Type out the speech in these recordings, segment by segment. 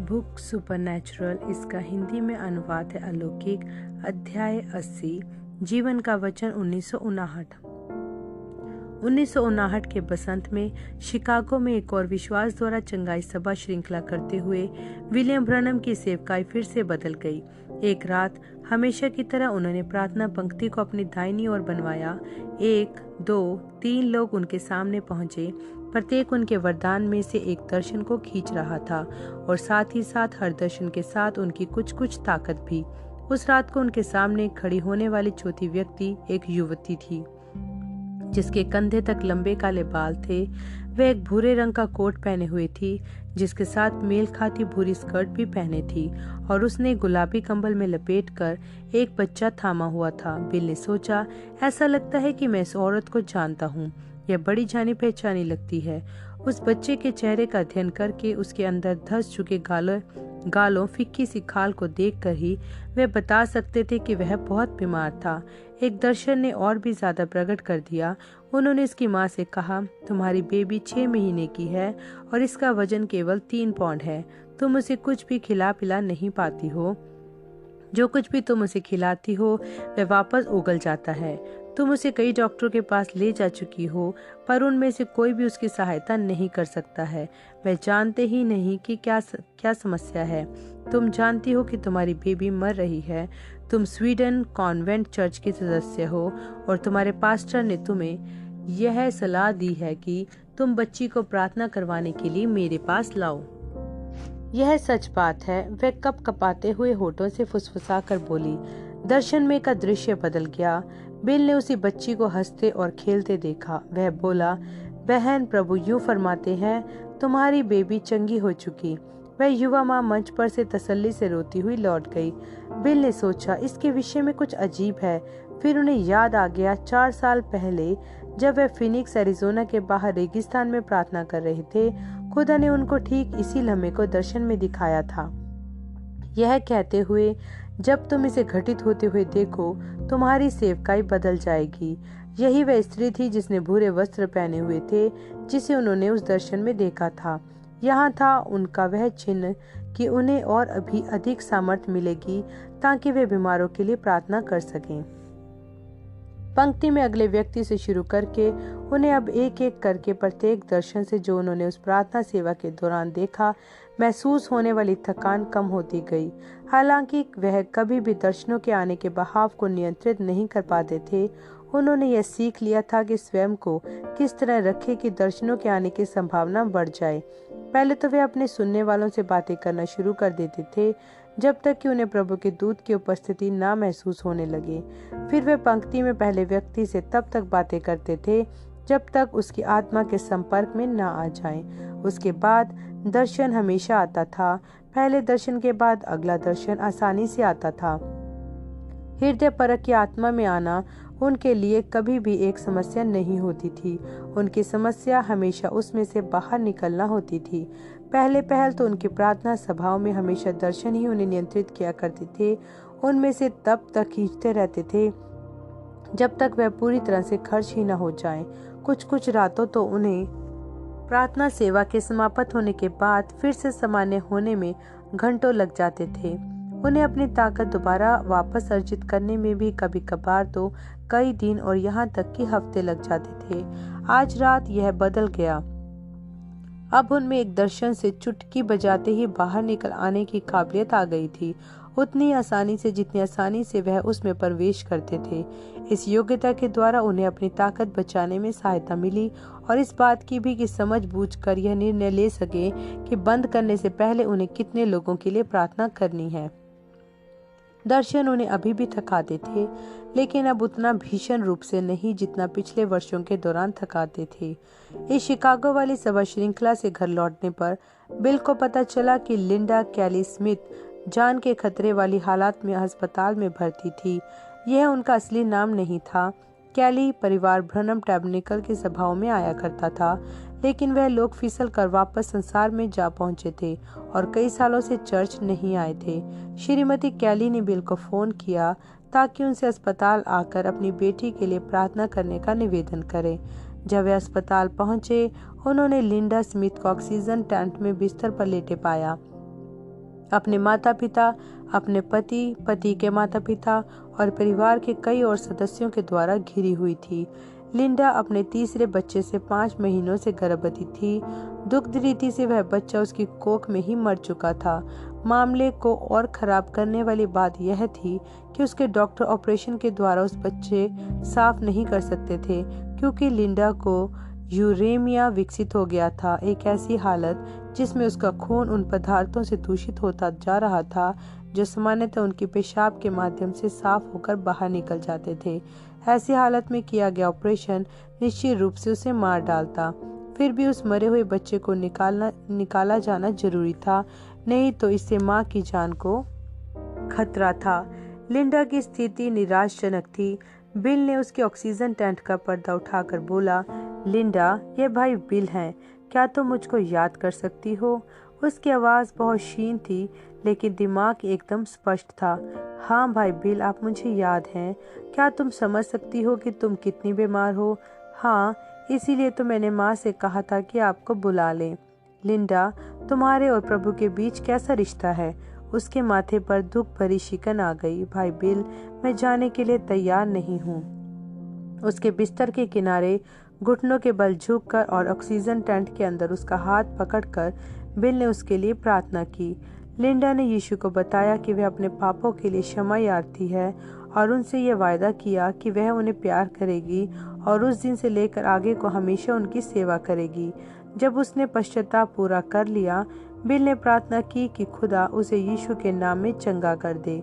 Book supernatural, इसका हिंदी में अनुवाद है अलौकिक। अध्याय 80, जीवन का वचन। 1959 के बसंत में शिकागो में एक और विश्वास द्वारा चंगाई सभा श्रृंखला करते हुए विलियम ब्रनम की सेवकाई फिर से बदल गई। एक रात हमेशा की तरह उन्होंने प्रार्थना पंक्ति को अपनी दाहिनी ओर बनवाया। 1, 2, 3 लोग उनके सामने पहुंचे। प्रत्येक उनके वरदान में से एक दर्शन को खींच रहा था और साथ ही साथ हर दर्शन के साथ उनकी कुछ ताकत भी। उस रात को उनके सामने खड़ी होने वाली चौथी व्यक्ति एक युवती थी जिसके कंधे तक लंबे काले बाल थे। वह एक भूरे रंग का कोट पहने हुए थी जिसके साथ मेल खाती भूरी स्कर्ट भी पहने थी और उसने गुलाबी कंबल में लपेटकर एक बच्चा थामा हुआ था। बिल ने सोचा, ऐसा लगता है कि मैं इस औरत को जानता हूँ। यह बड़ी जानी पहचानी लगती है। उस बच्चे के चेहरे का अध्ययन करके उसके अंदर धंस चुके गालों फिक्की सी खाल को देखकर ही वे बता सकते थे कि वह बहुत बीमार था। एक दर्शन ने और भी ज्यादा प्रकट कर दिया। उन्होंने इसकी माँ से कहा, तुम्हारी बेबी 6 महीने की है और इसका वजन केवल 3 पाउंड है। तुम उसे कुछ भी खिला पिला नहीं पाती हो। जो कुछ भी तुम उसे खिलाती हो वह वापस उगल जाता है। तुम उसे कई डॉक्टरों के पास ले जा चुकी हो पर उनमें से कोई भी उसकी सहायता नहीं कर सकता है। वह जानते ही नहीं कि क्या समस्या है। तुम जानती हो कि तुम्हारी बेबी मर रही है। तुम स्वीडन कॉन्वेंट चर्च के सदस्य हो और तुम्हारे पास्टर ने तुम्हें यह सलाह दी है कि तुम बच्ची को प्रार्थना करवाने के लिए मेरे पास लाओ। यह सच बात है, वह कपकपाते हुए होठों से फुसफुसाकर बोली। दर्शन में का दृश्य बदल गया। बिल ने उसी बच्ची को हंसते और खेलते देखा। वह बोला, बहन, प्रभु यूं फरमाते हैं, तुम्हारी बेबी चंगी हो चुकी। वह युवा माँ मंच पर से तसल्ली से रोती हुई लौट गई। बिल ने सोचा, इसके विषय में कुछ अजीब है। फिर उन्हें याद आ गया 4 साल पहले जब वह फिनिक्स एरिजोना के बाहर रेगिस्तान में प्रार्थना कर रहे थे, खुदा ने उनको ठीक इसी लम्हे को दर्शन में दिखाया था, यह कहते हुए, जब तुम इसे घटित होते हुए देखो तुम्हारी सेवकाई बदल जाएगी। यही वह स्त्री थी जिसने भूरे वस्त्र पहने हुए थे जिसे उन्होंने उस दर्शन में देखा था। यहाँ था उनका वह चिन्ह कि उन्हें और अभी अधिक सामर्थ्य मिलेगी ताकि वे बीमारों के लिए प्रार्थना कर सकें। पंक्ति में अगले व्यक्ति से शुरू करके उन्हें अब एक एक करके प्रत्येक दर्शन से जो उन्होंने उस प्रार्थना सेवा के दौरान देखा, महसूस होने वाली थकान कम होती गई। हालांकि वह कभी भी दर्शनों के आने के बहाव को नियंत्रित नहीं कर पाते थे, उन्होंने यह सीख लिया था कि स्वयं को किस तरह रखे कि दर्शनों के आने की संभावना बढ़ जाए। पहले तो वे अपने सुनने वालों से बातें करना शुरू कर देते थे जब तक कि उन्हें प्रभु के दूत की उपस्थिति ना महसूस होने लगे। फिर वे पंक्ति में पहले व्यक्ति से तब तक बातें करते थे जब तक उसकी आत्मा के संपर्क में ना आ जाएं। उसके बाद दर्शन हमेशा आता था। पहले दर्शन के बाद अगला दर्शन आसानी से आता था। हृदय परख की आत्मा में आना उनके लिए कभी भी एक समस्या नहीं होती थी। उनकी समस्या हमेशा उसमें से बाहर निकलना होती थी। पहल तो उनकी प्रार्थना सभाओं में हमेशा दर्शन ही उन्हें नियंत्रित किया करते थे। उनमें से तब तक खींचते रहते थे जब तक वह पूरी तरह से खर्च ही न हो जाएं। कुछ रातों तो उन्हें प्रार्थना सेवा के समाप्त होने के बाद फिर से सामान्य होने में घंटों लग जाते थे। उन्हें अपनी ताकत दोबारा वापस अर्जित करने में भी कभी कभार तो कई दिन और यहाँ तक कि हफ्ते लग जाते थे। आज रात यह बदल गया। अब उनमें एक दर्शन से चुटकी बजाते ही बाहर निकल आने की काबिलियत आ गई थी, उतनी आसानी से जितनी आसानी से वह उसमें प्रवेश करते थे। इस योग्यता के द्वारा उन्हें अपनी ताकत बचाने में सहायता मिली और इस बात की भी कि समझ बूझ कर यह निर्णय ले सके कि बंद करने से पहले उन्हें कितने लोगों के लिए प्रार्थना करनी है। दर्शन उन्हें अभी भी थकाते थे, लेकिन अब उतना भीषण रूप से नहीं जितना पिछले वर्षों के दौरान थकाते थे। इस शिकागो वाली सभा श्रृंखला से घर लौटने पर बिल को पता चला कि लिंडा कैली स्मिथ जान के खतरे वाली हालात में अस्पताल में भर्ती थी। यह उनका असली नाम नहीं था। कैली परिवार ब्रनम टैबरनेकल की सभाओं में आया करता था, लेकिन वह लोग फिसल कर वापस संसार में जा पहुंचे थे और कई सालों से चर्च नहीं आए थे। श्रीमती कैली ने बिल को फोन किया ताकि उनसे अस्पताल आकर अपनी बेटी के लिए प्रार्थना करने का निवेदन करें। जब वे अस्पताल पहुंचे, उन्होंने लिंडा स्मिथ को ऑक्सीजन टैंक में बिस्तर पर लेटे पाया। अपने माता पिता, अपने पति, पति के माता पिता और परिवार के कई और सदस्यों के द्वारा घिरी हुई थी। लिंडा अपने तीसरे बच्चे से 5 महीनों से गर्भवती थी। दुग्ध रीति से वह बच्चा उसकी कोख में ही मर चुका था। मामले को और खराब करने वाली बात यह थी कि उसके डॉक्टर ऑपरेशन के द्वारा उस बच्चे साफ नहीं कर सकते थे, क्योंकि लिंडा को यूरेमिया विकसित हो गया था, एक ऐसी हालत जिसमें उसका खून उन पदार्थों से दूषित होता जा रहा था जो सामान्यतः उनके पेशाब के माध्यम से साफ होकर बाहर निकल जाते थे। ऐसी हालत में किया गया ऑपरेशन निश्चित रूप से उसे मार डालता। फिर भी उस मरे हुए बच्चे को निकाला जाना जरूरी था, नहीं तो इससे माँ की जान को खतरा था। लिंडा की स्थिति निराशाजनक थी। बिल ने उसके ऑक्सीजन टैंक का पर्दा उठाकर बोला, लिंडा, ये भाई बिल हैं, क्या तुम मुझको याद कर सकती हो? उसकी आवाज़ बहुत क्षीण थी, लेकिन दिमाग एकदम स्पष्ट था। हाँ भाई बिल, आप मुझे याद हैं। क्या तुम समझ सकती हो कि तुम कितनी बीमार हो? हाँ, इसीलिए तो मैंने माँ से कहा था कि आपको बुला लें। लिंडा, तुम्हारे और प्रभु के बीच कैसा रिश्ता है? उसके माथे पर दुख भरी शिकन आ गई। भाई बिल, मैं जाने के लिए तैयार नहीं हूँ। उसके बिस्तर के किनारे घुटनों के बल झुककर और ऑक्सीजन टैंक के अंदर उसका हाथ पकड़कर बिल ने उसके लिए प्रार्थना की। लिंडा ने यीशु को बताया कि वह अपने पापों के लिए क्षमा याचती है और उनसे यह वायदा किया कि वह उन्हें प्यार करेगी और उस दिन से लेकर आगे को हमेशा उनकी सेवा करेगी। जब उसने पश्चाताप पूरा कर लिया, बिल ने प्रार्थना की कि खुदा उसे यीशु के नाम में चंगा कर दे।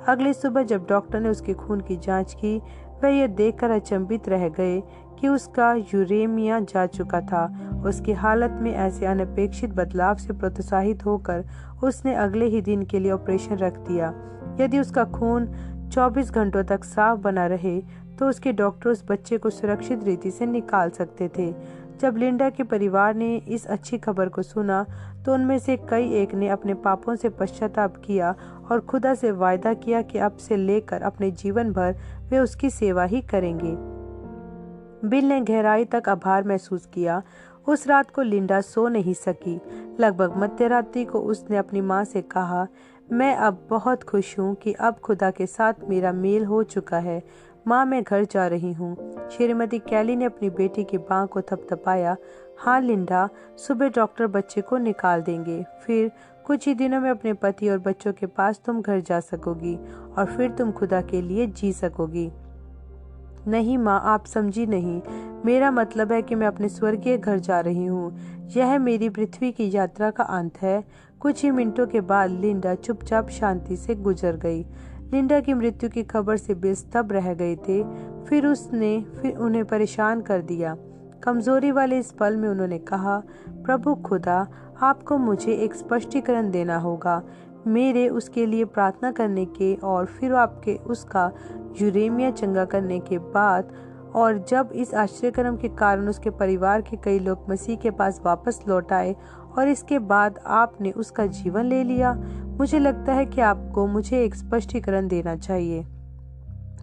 अगली सुबह जब डॉक्टर ने उसके खून की जांच की, वह यह देखकर अचंभित रह गए कि उसका यूरेमिया जा चुका था। उसकी हालत में ऐसे अनपेक्षित बदलाव से प्रोत्साहित होकर उसने अगले ही दिन के लिए ऑपरेशन रख दिया। यदि उसका खून 24 घंटों तक साफ बना रहे तो उसके डॉक्टर उस बच्चे को सुरक्षित रीति से निकाल सकते थे। जब लिंडा के परिवार ने इस अच्छी खबर को सुना तो उनमें से कई एक ने अपने पापों से पश्चाताप किया और खुदा से वायदा किया कि अब से लेकर अपने जीवन भर वे उसकी सेवा ही करेंगे। बिल ने गहराई तक आभार महसूस किया। उस रात को लिंडा सो नहीं सकी। लगभग मध्यरात्रि को उसने अपनी माँ से कहा, मैं अब बहुत खुश हूँ कि अब खुदा के साथ मेरा मेल हो चुका है। माँ, मैं घर जा रही हूँ। श्रीमती कैली ने अपनी बेटी की बाँह को थपथपाया। हाँ लिंडा, सुबह डॉक्टर बच्चे को निकाल देंगे। फिर कुछ ही दिनों में अपने पति और बच्चों के पास तुम घर जा सकोगी और फिर तुम खुदा के लिए जी सकोगी। नहीं माँ, आप समझी नहीं। मेरा मतलब है कि मैं अपने स्वर्गीय घर जा रही हूँ। यह मेरी पृथ्वी की यात्रा का अंत है। कुछ ही मिनटों के बाद लिंडा चुपचाप शांति से गुजर गई। लिंडा की मृत्यु की खबर से बिल स्तब्ध रह गए थे। फिर उन्हें परेशान कर दिया। कमजोरी वाले इस पल में उन्होंने कहा, प्रभु खुदा, आपको मुझे एक स्पष्टीकरण देना होगा। मेरे उसके लिए प्रार्थना करने के और फिर आपके उसका यूरेमिया चंगा करने के बाद और जब इस आश्चर्यक्रम के कारण उसके परिवार के कई लोग मसीह के पास वापस लौट आए और इसके बाद आपने उसका जीवन ले लिया, मुझे लगता है कि आपको मुझे एक स्पष्टीकरण देना चाहिए।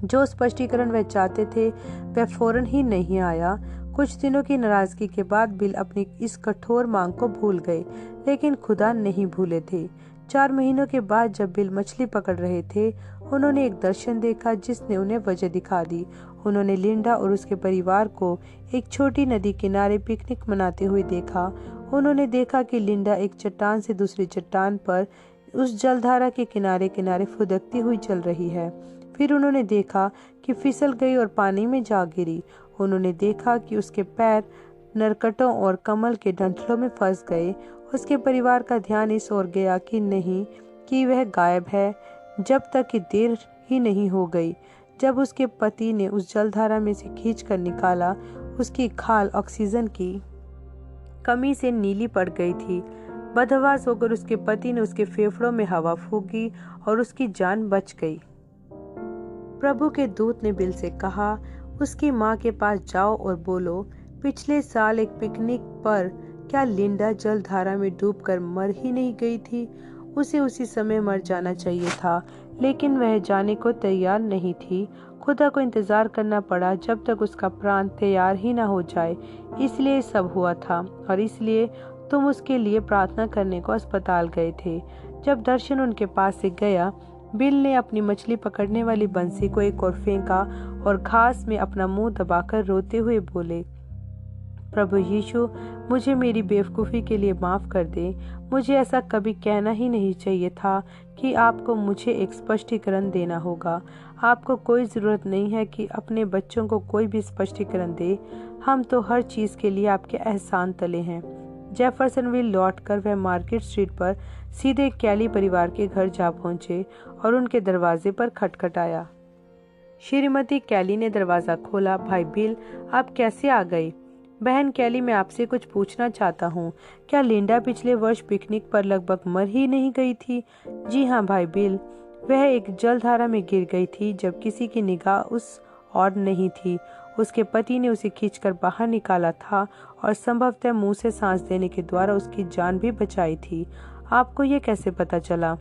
जो स्पष्टीकरण वह चाहते थे वह फौरन ही नहीं आया। कुछ दिनों की नाराजगी के बाद बिल अपनी इस कठोर मांग को भूल गए, लेकिन खुदा नहीं भूले थे। 4 महीनों के बाद जब बिल मछली पकड़ रहे थे, उन्होंने एक दर्शन देखा जिसने उन्हें वजह दिखा दी। उन्होंने लिंडा और उसके परिवार को एक छोटी नदी किनारे पिकनिक मनाते हुए देखा। उन्होंने देखा कि लिंडा एक चट्टान से दूसरी चट्टान पर उस जलधारा के किनारे किनारे फुदकती हुई चल रही है। फिर उन्होंने देखा कि फिसल गई और पानी में जा गिरी। उन्होंने देखा कि उसके पैर नरकटों और कमल के डंठलों में फंस गए। उसके परिवार का ध्यान इस ओर गया कि नहीं कि वह गायब है, जब तक कि देर ही नहीं हो गई। जब उसके पति ने उस जलधारा में से खींचकर निकाला, उसकी खाल ऑक्सीजन की कमी से नीली पड़ गई थी। बदहवास होकर उसके पति ने उसके फेफड़ों में हवा फूंकी और उसकी जान बच गई। प्रभु के दूत ने बिल से कहा, उसकी माँ के पास जाओ और बोलो, पिछले साल एक पिकनिक पर क्या लिंडा जलधारा में डूबकर मर ही नहीं गई थी? उसे उसी समय मर जाना चाहिए था, लेकिन वह जाने को तैयार नहीं थी। खुदा को इंतजार करना पड़ा जब तक उसका प्राण तैयार ही ना हो जाए। इसलिए सब हुआ था और इसलिए तुम उसके लिए प्रार्थना करने को अस्पताल गए थे। जब दर्शन उनके पास से गया, बिल ने अपनी मछली पकड़ने वाली बंसी को एक और फेंका और घास में अपना मुंह दबाकर रोते हुए बोले, प्रभु यीशु, मुझे मेरी बेवकूफ़ी के लिए माफ़ कर दे। मुझे ऐसा कभी कहना ही नहीं चाहिए था कि आपको मुझे एक स्पष्टीकरण देना होगा। आपको कोई ज़रूरत नहीं है कि अपने बच्चों को कोई भी स्पष्टीकरण दे। हम तो हर चीज़ के लिए आपके एहसान तले हैं। जेफरसनविल लौटकर वह मार्केट स्ट्रीट पर सीधे कैली परिवार के घर जा पहुंचे और उनके दरवाजे पर खटखटाया। श्रीमती कैली ने दरवाज़ा खोला। भाई बिल, आप कैसे आ गए? बहन कैली, मैं आपसे कुछ पूछना चाहता हूँ। क्या लिंडा पिछले वर्ष पिकनिक पर लगभग मर ही नहीं गई थी? जी हाँ भाई बिल, वह एक जलधारा में गिर गई थी जब किसी की निगाह उस और नहीं थी। उसके पति ने उसे खींचकर बाहर निकाला था और संभवतः मुंह से सांस देने के द्वारा उसकी जान भी बचाई थी। आपको ये कैसे पता चला?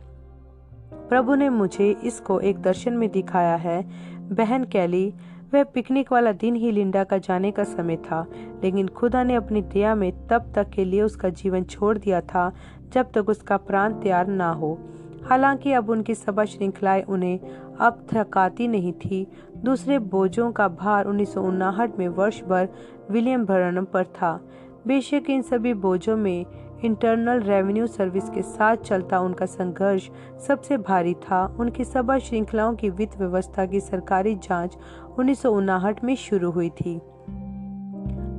प्रभु ने मुझे इसको एक दर्शन में दिखाया है। बहन कैली, वह पिकनिक वाला दिन ही लिंडा का जाने का समय था, लेकिन खुदा ने अपनी दया में तब तक के लिए उसका जीवन छोड़ दिया था जब तक उसका प्राण तैयार ना हो। हालांकि अब उनकी सभा श्रृंखलाएं उन्हें अब थकाती नहीं थी। दूसरे बोझों का भार 1959 में वर्ष भर विलियम ब्रनम पर था। बेशक इन सभी बोझों में इंटरनल रेवेन्यू सर्विस के साथ चलता उनका संघर्ष सबसे भारी था। उनकी सभा श्रृंखलाओं की वित्त व्यवस्था की सरकारी जांच 1959 में शुरू हुई थी।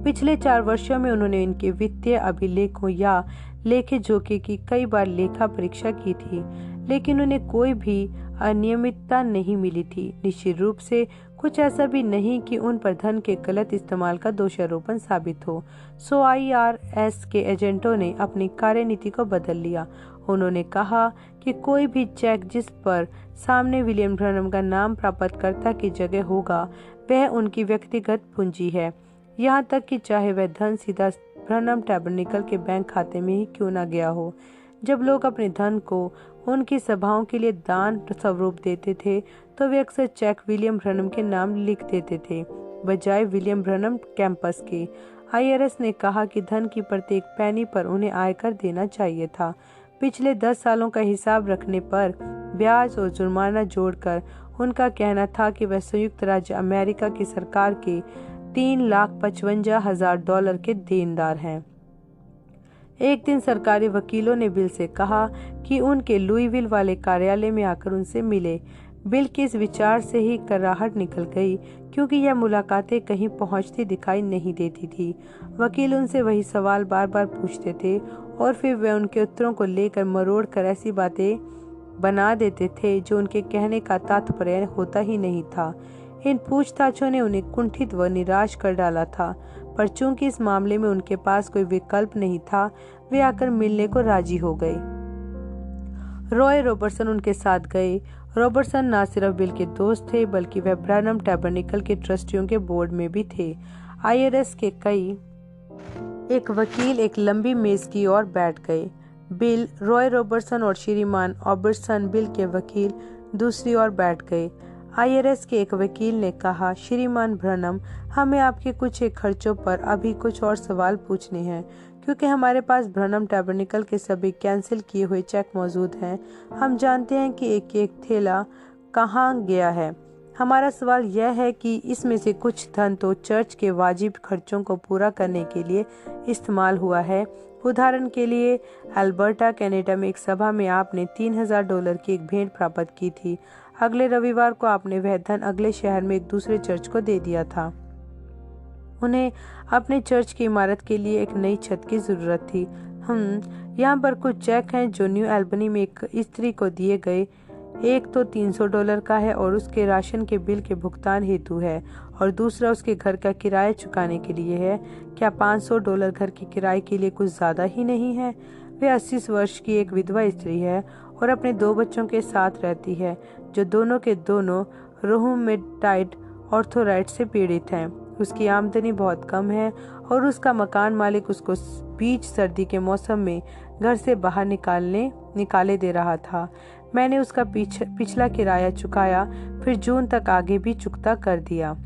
पिछले 4 वर्षों में उन्होंने इनके वित्तीय अभिलेखों या लेखे जोखे की कई बार लेखा परीक्षा की थी, लेकिन उन्हें कोई भी अनियमितता नहीं मिली थी। निश्चित रूप से कुछ ऐसा भी नहीं कि उन पर धन के गलत इस्तेमाल का दोषारोपण साबित हो। सो IRS के एजेंटों ने अपनी कार्यनीति को बदल लिया। उन्होंने कहा कि कोई भी चेक जिस पर सामने विलियम ब्रनम का नाम प्राप्तकर्ता की जगह होगा, वह उनकी व्यक्तिगत पूंजी है, यहाँ तक कि चाहे वह धन सीधा ब्रनम टैबरनेकल के बैंक खाते में ही क्यों न गया हो। जब लोग अपने धन को उनकी सभाओं के लिए दान स्वरूप देते थे, तो वे अक्सर चेक विलियम ब्रनम के नाम लिख देते थे, बजाय विलियम ब्रनम कैंपस के। IRS ने कहा कि धन की प्रत्येक पैनी पर उन्हें आयकर देना चाहिए था। पिछले 10 सालों का हिसाब रखने पर ब्याज और जुर्माना जोड़कर उनका कहना था कि वह संयुक्त राज्य अमेरिका की सरकार के $3,55,000 के देनदार हैं। एक दिन सरकारी वकीलों ने बिल से कहा कि उनके लुईविल वाले कार्यालय में आकर उनसे मिले। बिल की इस विचार से ही कराहट निकल गई, क्योंकि यह मुलाकातें कहीं पहुंचती दिखाई नहीं देती थी। वकील उनसे वही सवाल बार बार पूछते थे और फिर वे उनके उत्तरों को लेकर मरोड़ कर ऐसी बातें बना देते थे जो उनके कहने का तात्पर्य होता ही नहीं था। इन पूछताछों ने उन्हें कुंठित व निराश कर डाला था, पर चूंकि इस मामले में उनके पास कोई विकल्प नहीं था, वे आकर मिलने को राजी हो गए। रॉय रॉबर्टसन उनके साथ गए। रॉबर्टसन न सिर्फ बिल के दोस्त थे, बल्कि वह ब्रनम टैबरनेकल के ट्रस्टियों के बोर्ड में भी थे। IRS के एक वकील एक लंबी मेज की ओर बैठ गए। बिल, रॉय रॉबर्टसन और श्रीमान ऑबर्सन, बिल के वकील, दूसरी ओर बैठ गए। IRS के एक वकील ने कहा, श्रीमान ब्रनम, हमें आपके कुछ एक खर्चों पर अभी कुछ और सवाल पूछने हैं, क्योंकि हमारे पास ब्रनम टैबरनेकल के सभी कैंसिल किए हुए चेक मौजूद हैं। हम जानते हैं कि एक थैला कहाँ गया है। हमारा सवाल यह है कि इसमें से कुछ धन तो चर्च के वाजिब खर्चों को पूरा करने के लिए इस्तेमाल हुआ है। उदाहरण के लिए, अल्बर्टा, कनाडा में एक सभा में आपने $3,000 की एक भेंट प्राप्त की थी। अगले रविवार को आपने वह धन अगले शहर में एक दूसरे चर्च को दे दिया था। उन्हें अपने चर्च की इमारत के लिए एक नई छत की जरूरत थी। यहाँ पर कुछ चेक हैं जो न्यू एल्बनी में एक स्त्री को दिए गए। एक तो $300 का है और उसके राशन के बिल के भुगतान हेतु है, और दूसरा उसके घर का किराया चुकाने के लिए है। क्या $500 घर के किराए के लिए कुछ ज्यादा ही नहीं है? वे 80 वर्ष की एक विधवा स्त्री है और अपने 2 बच्चों के साथ रहती है, जो दोनों के दोनों रूमेटॉइड आर्थराइटिस से पीड़ित हैं। उसकी आमदनी बहुत कम है और उसका मकान मालिक उसको बीच सर्दी के मौसम में घर से बाहर निकाले दे रहा था। मैंने उसका पिछला किराया चुकाया, फिर जून तक आगे भी चुकता कर दिया।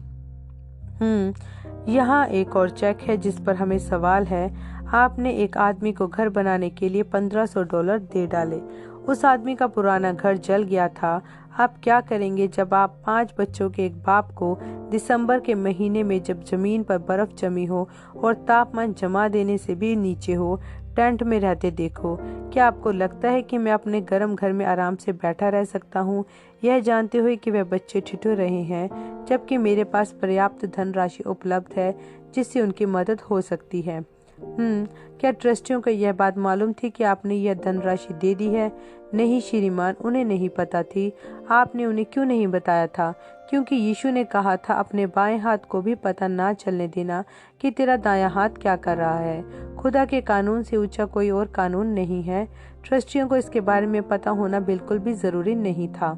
यहाँ एक और चेक है जिस पर हमें सवाल है। आपने एक आदमी को घर बनाने के लिए $1,500 दे डाले उस आदमी का पुराना घर जल गया था। आप क्या करेंगे जब आप 5 बच्चों के एक बाप को दिसंबर के महीने में, जब जमीन पर बर्फ जमी हो और तापमान जमा देने से भी नीचे हो, टेंट में रहते देखो? क्या आपको लगता है कि मैं अपने गर्म घर में आराम से बैठा रह सकता हूँ, यह जानते हुए कि वह बच्चे ठिठुर रहे हैं, जबकि मेरे पास पर्याप्त धनराशि उपलब्ध है जिससे उनकी मदद हो सकती है? क्या ट्रस्टियों को यह बात मालूम थी कि आपने यह धनराशि दे दी है? नहीं श्रीमान, उन्हें नहीं पता थी। आपने उन्हें क्यों नहीं बताया था? क्योंकि यीशु ने कहा था, अपने बाएं हाथ को भी पता ना चलने देना कि तेरा दायां हाथ क्या कर रहा है। खुदा के कानून से ऊंचा कोई और कानून नहीं है। ट्रस्टियों को इसके बारे में पता होना बिल्कुल भी जरूरी नहीं था।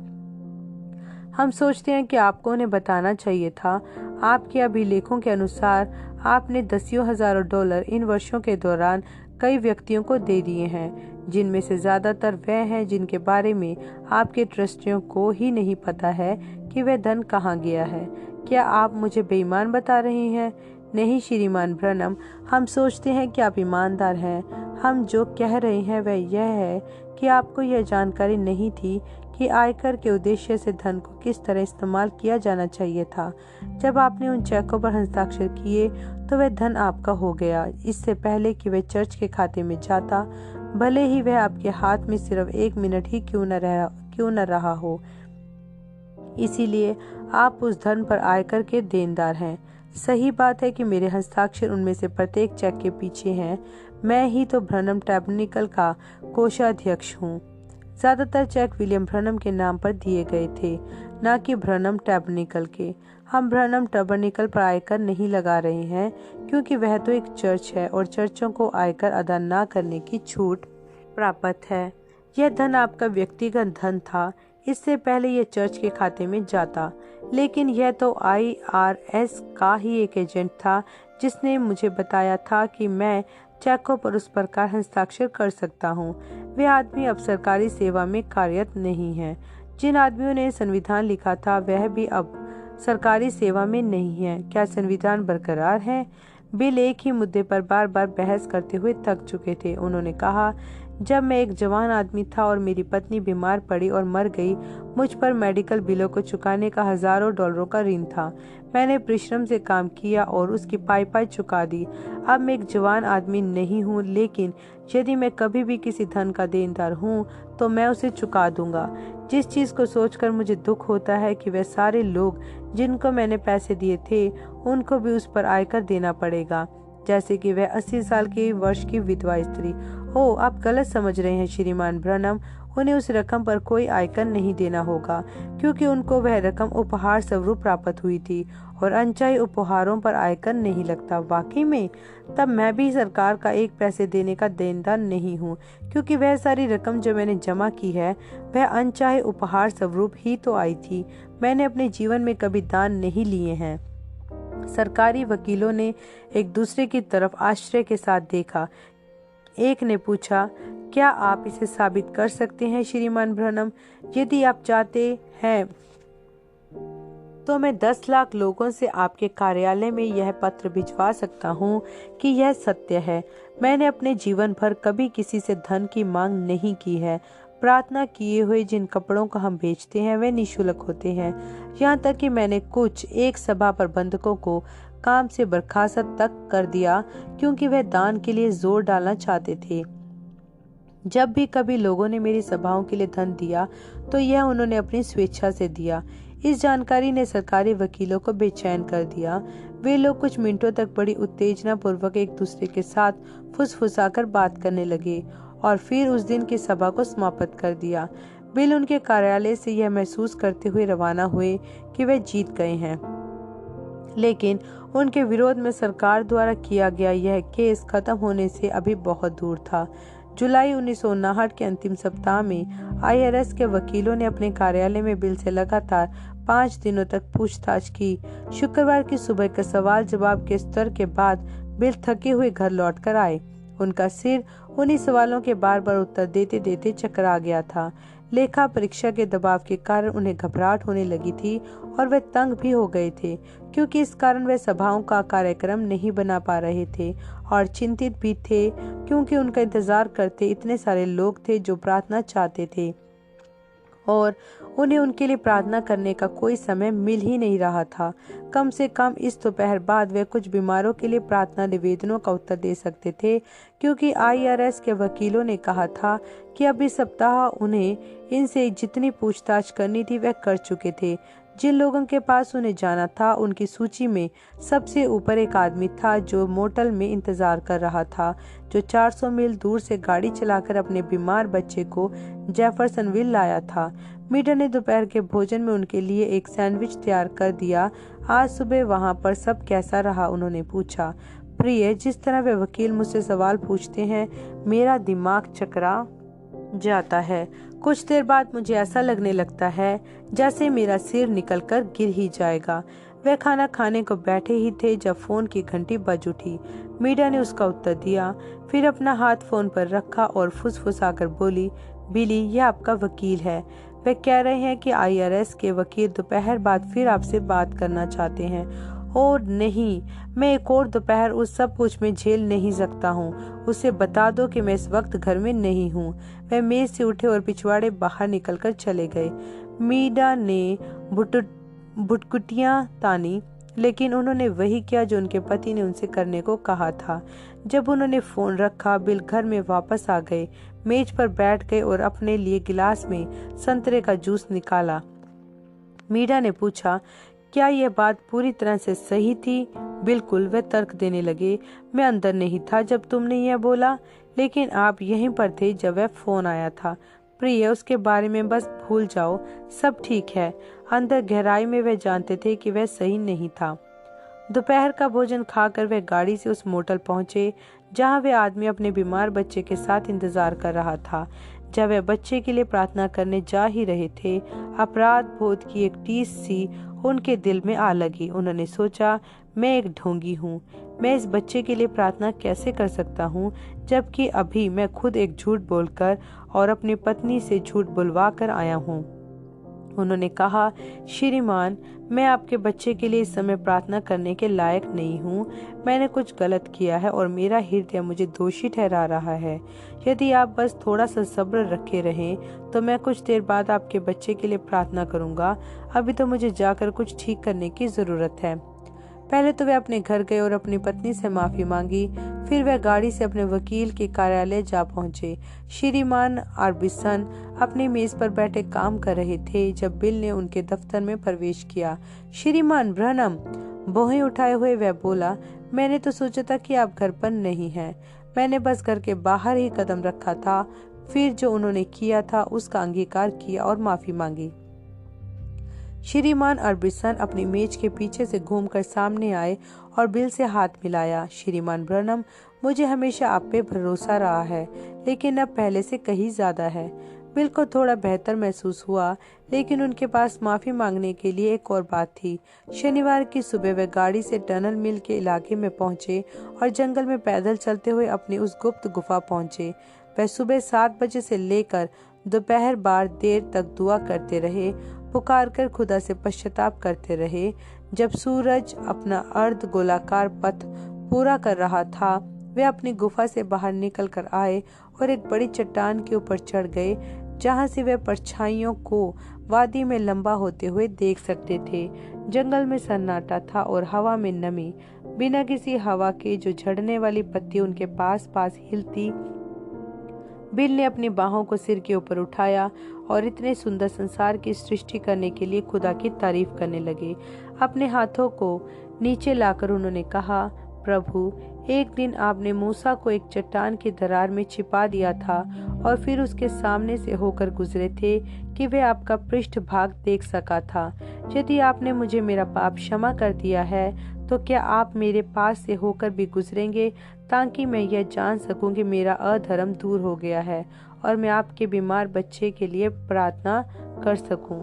हम सोचते हैं कि आपको उन्हें बताना चाहिए था। आपके अभिलेखों के अनुसार आपने दसियों हजारों डॉलर इन वर्षों के दौरान कई व्यक्तियों को दे दिए हैं, जिनमें से ज्यादातर वह हैं जिनके बारे में आपके ट्रस्टियों को ही नहीं पता है कि वह धन कहाँ गया है। क्या आप मुझे बेईमान बता रहे हैं? नहीं श्रीमान ब्रनम, हम सोचते हैं कि आप ईमानदार हैं। हम जो कह रहे हैं वह यह है कि आपको यह जानकारी नहीं थी कि आयकर के उद्देश्य से धन को किस तरह इस्तेमाल किया जाना चाहिए था। जब आपने उन चेकों पर हस्ताक्षर किए तो वह धन आपका हो गया, इससे पहले कि वह चर्च के खाते में जाता, भले ही वह आपके हाथ में सिर्फ 1 मिनट ही क्यों न रहा हो। इसीलिए आप उस धन पर आयकर के देनदार हैं। सही बात है कि मेरे हस्ताक्षर उनमें से प्रत्येक चेक के पीछे हैं। मैं ही तो ब्रनम टैबर्नेकल का कोषाध्यक्ष हूँ। ज्यादातर चेक विलियम ब्रनम के नाम पर दिए गए थे, न कि ब्रनम टैबर्नेकल के। हम ब्रनम टैबर्नेकल पर आयकर नहीं लगा रहे हैं, क्योंकि वह तो एक चर्च है और चर्चों को आयकर अदा न करने की छूट प्राप्त है। यह धन आपका व्यक्तिगत धन था, इससे पहले यह चर्च के खाते में जाता। लेकिन यह तो IRS का ही एक एजेंट था जिसने मुझे बताया था कि मैं चेकों पर उस प्रकार हस्ताक्षर कर सकता हूँ। वे आदमी अब सरकारी सेवा में कार्यरत नहीं है। जिन आदमियों ने संविधान लिखा था वह भी अब सरकारी सेवा में नहीं है। क्या संविधान बरकरार है? बिल एक ही मुद्दे पर बार बार बहस करते हुए थक चुके थे। उन्होंने कहा, जब मैं एक जवान आदमी था और मेरी पत्नी बीमार पड़ी और मर गई, मुझ पर मेडिकल बिलों को चुकाने का हजारों डॉलरों का ऋण था। मैंने परिश्रम से काम किया और उसकी पाई चुका दी। अब मैं एक जवान आदमी नहीं हूँ, लेकिन यदि मैं कभी भी किसी धन का देनदार हूँ तो मैं उसे चुका दूंगा। जिस चीज को सोचकर मुझे दुख होता है कि वह सारे लोग जिनको मैंने पैसे दिए थे उनको भी उस पर आयकर देना पड़ेगा, जैसे कि वह 80 साल की वर्ष की विधवा स्त्री। ओह, आप गलत समझ रहे हैं श्रीमान ब्रनम। उन्हें उस रकम पर कोई आयकर नहीं देना होगा, क्योंकि उनको वह रकम उपहार स्वरूप प्राप्त हुई थी और अनचाही उपहारों पर आयकर नहीं लगता। वाकई में? तब मैं भी सरकार का एक पैसे देने का देनदार नहीं हूँ, क्योंकि वह सारी रकम जो मैंने जमा की है वह अनचाहे उपहार स्वरूप ही तो आई थी। मैंने अपने जीवन में कभी दान नहीं लिए हैं। सरकारी वकीलों ने एक दूसरे की तरफ आश्चर्य के साथ देखा। एक ने पूछा, क्या आप इसे साबित कर सकते हैं श्रीमान ब्रनम? यदि आप चाहते हैं तो मैं 10 लाख लोगों से आपके कार्यालय में यह पत्र भिजवा सकता हूँ कि यह सत्य है। मैंने अपने जीवन भर कभी किसी से धन की मांग नहीं की है। प्रार्थना किए हुए जिन कपड़ों को हम बेचते हैं वे निःशुल्क होते हैं। यहाँ तक कि मैंने एक सभा प्रबंधकों को काम से बर्खास्त तक कर दिया, क्योंकि वह दान के लिए जोर डालना चाहते थे। जब भी कभी लोगों ने मेरी सभाओं के लिए धन दिया तो यह उन्होंने अपनी स्वेच्छा से दिया। इस जानकारी ने सरकारी वकीलों को बेचैन कर दिया। वे लोग कुछ मिनटों तक बड़ी उत्तेजना पूर्वक एक दूसरे के साथ फुसफुसाकर बात करने लगे और फिर उस दिन की सभा को समाप्त कर दिया। बिल उनके कार्यालय से यह महसूस करते हुए रवाना हुए कि वे जीत गए हैं, लेकिन उनके विरोध में सरकार द्वारा किया गया यह केस खत्म होने से अभी बहुत दूर था। जुलाई 1959 के अंतिम सप्ताह में IRS के वकीलों ने अपने कार्यालय में बिल से लगातार 5 दिनों तक पूछताछ की। शुक्रवार की सुबह के सवाल जवाब के स्तर के बाद बिल थके हुए घर लौट कर आए। उनका सिर उन्हीं सवालों के बार बार उत्तर देते देते चकरा गया था। लेखा परीक्षा के दबाव के कारण उन्हें घबराहट होने लगी थी और वे तंग भी हो गए थे, क्योंकि इस कारण वे सभाओं का कार्यक्रम नहीं बना पा रहे थे और चिंतित भी थे, क्योंकि उनका इंतजार करते इतने सारे लोग थे जो प्रार्थना चाहते थे और उन्हें उनके लिए प्रार्थना करने का कोई समय मिल ही नहीं रहा था। कम से कम इस दोपहर बाद वे कुछ बीमारों के लिए प्रार्थना निवेदनों का उत्तर दे सकते थे, क्योंकि IRS के वकीलों ने कहा था कि अब इस सप्ताह उन्हें इनसे जितनी पूछताछ करनी थी वह कर चुके थे। जिन लोगों के पास उन्हें जाना था उनकी सूची में सबसे ऊपर एक आदमी था जो मोटल में इंतजार कर रहा था, जो 400 मील दूर से गाड़ी चलाकर अपने बीमार बच्चे को जेफरसनविल लाया था। मीडा ने दोपहर के भोजन में उनके लिए एक सैंडविच तैयार कर दिया। आज सुबह वहां पर सब कैसा रहा, उन्होंने पूछा। प्रिय, जिस तरह वे वकील मुझसे सवाल पूछते हैं मेरा दिमाग चकरा जाता है। कुछ देर बाद मुझे ऐसा लगने लगता है जैसे मेरा सिर निकलकर गिर ही जाएगा। वह खाना खाने को बैठे ही थे जब फोन की घंटी बज उठी। मीडा ने उसका उत्तर दिया, फिर अपना हाथ फोन पर रखा और फुसफुसाकर बोली, बिली, यह आपका वकील है। वे कह रहे हैं कि IRS के वकील दोपहर बाद फिर आपसे बात करना चाहते हैं। और नहीं, मैं एक और दोपहर उस सब कुछ में झेल नहीं सकता हूँ। उसे बता दो कि मैं इस वक्त घर में नहीं हूँ। वह मेज से उठे और पिछवाड़े बाहर निकलकर चले गए। मीडा ने बुटकुटियां तानी, लेकिन उन्होंने वही किया जो उनके पति ने उनसे करने को कहा था। जब उन्होंने फोन रखा, बिल घर में वापस आ गए, मेज पर बैठ गए और अपने लिए गिलास में संतरे का जूस निकाला। मीडा ने पूछा, क्या यह बात पूरी तरह से सही थी? बिल्कुल, वे तर्क देने लगे। मैं अंदर नहीं था जब तुमने यह बोला, लेकिन आप यहीं पर थे जब वह फोन आया था। प्रिय, उसके बारे में बस भूल जाओ, सब ठीक है। अंदर गहराई में वे जानते थे कि वह सही नहीं था। दोपहर का भोजन खाकर वे गाड़ी से उस मोटल पहुंचे जहां वे आदमी अपने बीमार बच्चे के साथ इंतजार कर रहा था। जब वे बच्चे के लिए प्रार्थना करने जा ही रहे थे, अपराध बोध की एक टीस सी उनके दिल में आ लगी। उन्होंने सोचा, मैं एक ढोंगी हूँ। मैं इस बच्चे के लिए प्रार्थना कैसे कर सकता हूँ, जबकि अभी मैं खुद एक झूठ बोलकर और अपनी पत्नी से झूठ बुलवा कर आया हूँ। उन्होंने कहा, श्रीमान, मैं आपके बच्चे के लिए इस समय प्रार्थना करने के लायक नहीं हूँ। मैंने कुछ गलत किया है और मेरा हृदय मुझे दोषी ठहरा रहा है। यदि आप बस थोड़ा सा सब्र रखे रहें तो मैं कुछ देर बाद आपके बच्चे के लिए प्रार्थना करूँगा। अभी तो मुझे जाकर कुछ ठीक करने की जरूरत है। पहले तो वे अपने घर गए और अपनी पत्नी से माफी मांगी। फिर वह गाड़ी से अपने वकील के कार्यालय जा पहुंचे। श्रीमान आर्बिसन अपनी मेज पर बैठे काम कर रहे थे जब बिल ने उनके दफ्तर में प्रवेश किया। श्रीमान ब्रनम, भौहें उठाए हुए वह बोला, मैंने तो सोचा था कि आप घर पर नहीं हैं। मैंने बस घर के बाहर ही कदम रखा था। फिर जो उन्होंने किया था उसका अंगीकार किया और माफी मांगी। श्रीमान आर्बिसन अपनी मेज के पीछे से घूमकर सामने आए और बिल से हाथ मिलाया। श्रीमान ब्रनम, मुझे हमेशा आप पे भरोसा रहा है, लेकिन अब पहले से कहीं ज्यादा है। बिल को थोड़ा बेहतर महसूस हुआ, लेकिन उनके पास माफी मांगने के लिए एक और बात थी। शनिवार की सुबह वे गाड़ी से टनल मिल के इलाके में पहुंचे और जंगल में पैदल चलते हुए अपनी उस गुप्त गुफा पहुंचे। वह सुबह 7 बजे से लेकर दोपहर बाद देर तक दुआ करते रहे, पुकार कर खुदा से पश्चाताप करते रहे। जब सूरज अपना अर्ध गोलाकार पथ पूरा कर रहा था, वे अपनी गुफा से बाहर निकल कर आए और एक बड़ी चट्टान के ऊपर चढ़ गए, जहां से वे परछाइयों को वादी में लंबा होते हुए देख सकते थे। जंगल में सन्नाटा था और हवा में नमी, बिना किसी हवा के जो झड़ने वाली पत्ती उनके पास पास हिलती। बिल ने अपनी बाहों को सिर के ऊपर उठाया और इतने सुंदर संसार की सृष्टि करने के लिए खुदा की तारीफ करने लगे। अपने हाथों को नीचे लाकर उन्होंने कहा, प्रभु, एक दिन आपने मूसा को एक चट्टान की दरार में छिपा दिया था और फिर उसके सामने से होकर गुजरे थे कि वे आपका पृष्ठभाग देख सका था। यदि आपने मुझे मेरा पाप क्षमा कर दिया है तो क्या आप मेरे पास से होकर भी गुजरेंगे, ताकि मैं यह जान सकूं कि मेरा अधर्म दूर हो गया है और मैं आपके बीमार बच्चे के लिए प्रार्थना कर सकूं।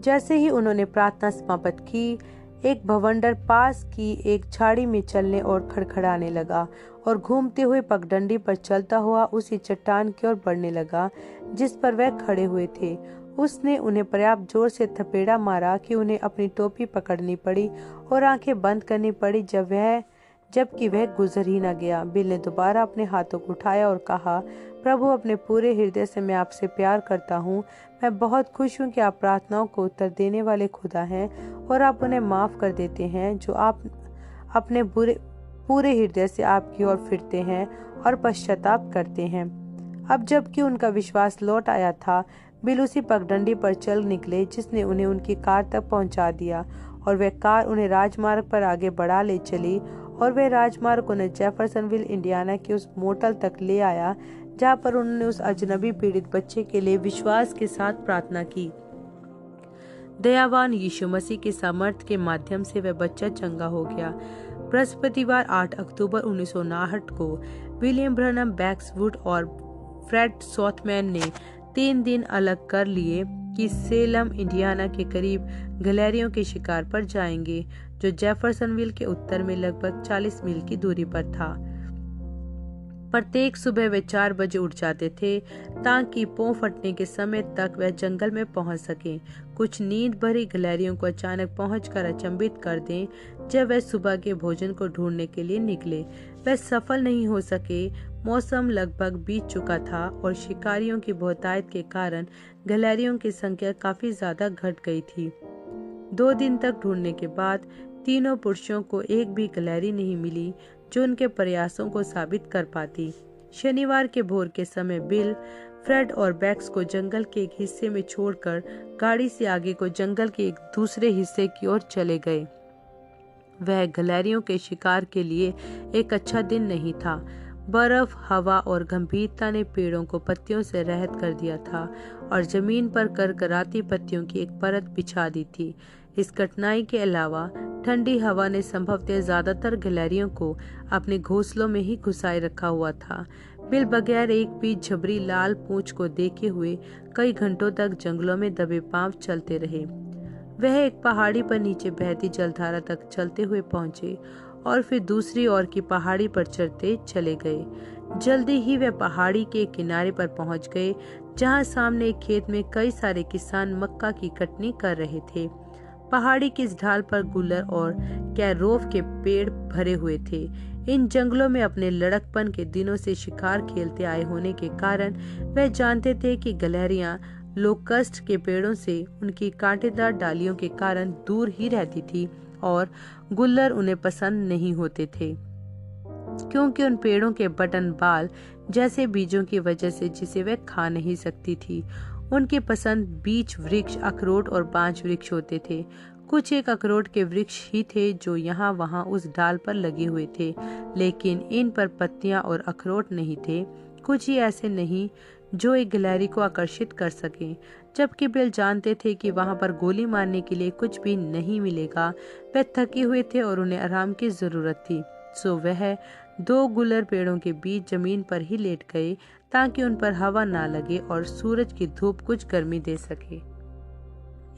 जैसे ही उन्होंने प्रार्थना समाप्त की, एक भवंडर पास की एक झाड़ी में चलने और खड़खड़ाने लगा और घूमते हुए पगडंडी पर चलता हुआ उसी चट्टान की ओर बढ़ने लगा जिस पर वह खड़े हुए थे। उसने उन्हें पर्याप्त जोर से थपेड़ा मारा कि उन्हें अपनी टोपी पकड़नी पड़ी और आंखें बंद करनी पड़ी जबकि वह गुजर ही न गया। बिल ने दोबारा अपने हाथों को उठाया और कहा, प्रभु, अपने पूरे हृदय से मैं आपसे प्यार करता हूँ। मैं बहुत खुश हूँ कि आप प्रार्थनाओं को उत्तर देने वाले खुदा हैं और आप उन्हें माफ कर देते हैं जो आप अपने पूरे हृदय से आपकी ओर फिरते हैं और पश्चाताप करते हैं। अब जबकि उनका विश्वास लौट आया था, बिल उसी पगडंडी पर चल निकले जिसने उन्हें उनकी कार तक पहुंचा दिया और वह कार उन्हें राजमार्ग पर आगे बढ़ा ले चली और वह राजमार्ग उन्हें जेफरसनविल इंडियाना के उस मोटल तक ले आया जहां पर उन्होंने उस अजनबी पीड़ित बच्चे के लिए विश्वास के साथ प्रार्थना की। दयावान यीशु मसीह के सामर्थ्य के माध्यम से वह बच्चा चंगा हो गया। बृहस्पतिवार 8 अक्टूबर 1959 को विलियम ब्रनम बैक्सवुड और फ्रेड सॉथमैन ने 3 दिन अलग कर लिए कि सेलम इंडियाना के करीब गिलहरियों के शिकार पर जाएंगे, जो जेफरसनविल के उत्तर में लगभग 40 मील की दूरी पर था। प्रत्येक सुबह वे 4 बजे उठ जाते थे ताकि पों फटने के समय तक वह जंगल में पहुंच सकें। कुछ नींद भरी गिलहरियों को अचानक पहुंचकर अचंभित कर दें जब वह सुबह के भोजन को ढूंढने के लिए निकले। वह सफल नहीं हो सके। मौसम लगभग बीत चुका था और शिकारियों की बहुतायत के कारण गिलहरियों की संख्या काफी ज्यादा घट गई थी। 2 दिन तक ढूंढने के बाद तीनों पुरुषों को एक भी गिलहरी नहीं मिली जो उनके प्रयासों को साबित कर पाती। शनिवार के भोर के समय बिल, फ्रेड और बैक्स को जंगल के एक हिस्से में छोड़कर गाड़ी से आगे को जंगल के एक दूसरे हिस्से की ओर चले गए। वह गिलहरियों के शिकार के लिए एक अच्छा दिन नहीं था। बर्फ, हवा और गंभीरता ने पेड़ों को पत्तियों से रहित कर दिया था और जमीन पर करकराती पत्तियों की एक परत बिछा दी थी। इस कठिनाई के अलावा ठंडी हवा ने संभवतः ज्यादातर गिलहरियों को अपने घोंसलों में ही घुसाए रखा हुआ था। बिल बगैर एक भी झबरी लाल पूंछ को देखे हुए कई घंटों तक जंगलों में दबे पांव चलते रहे। वह एक पहाड़ी पर नीचे बहती जलधारा तक चलते हुए पहुंचे और फिर दूसरी ओर की पहाड़ी पर चढ़ते चले गए। जल्दी ही वह पहाड़ी के किनारे पर पहुंच गए जहां सामने एक खेत में कई सारे किसान मक्का की कटनी कर रहे थे। पहाड़ी की इस ढाल पर गुलर और कैरोव के पेड़ भरे हुए थे। इन जंगलों में अपने लड़कपन के दिनों से शिकार खेलते आए होने के कारण वह जानते थे कि गिलहरियां लोकस्ट के पेड़ों से उनकी कांटेदार डालियों के कारण दूर ही रहती थी और गुल्लर उन्हें पसंद नहीं होते थे क्योंकि उन पेड़ों के बटन बाल जैसे बीजों की वजह से जिसे वह खा नहीं सकती थी। उनके पसंद बीज वृक्ष, अखरोट और बांज वृक्ष होते थे। कुछ एक अखरोट के वृक्ष ही थे जो यहाँ वहाँ उस डाल पर लगे हुए थे, लेकिन इन पर पत्तियां और अखरोट नहीं थे। कुछ ही ऐसे नहीं जो एक गिलहरी को आकर्षित कर सके। जबकि बिल जानते थे कि वहां पर गोली मारने के लिए कुछ भी नहीं मिलेगा। वे थके हुए थे और उन्हें आराम की जरूरत थी, सो वह 2 गुलर पेड़ों के बीच जमीन पर ही लेट गए ताकि उन पर हवा ना लगे और सूरज की धूप कुछ गर्मी दे सके।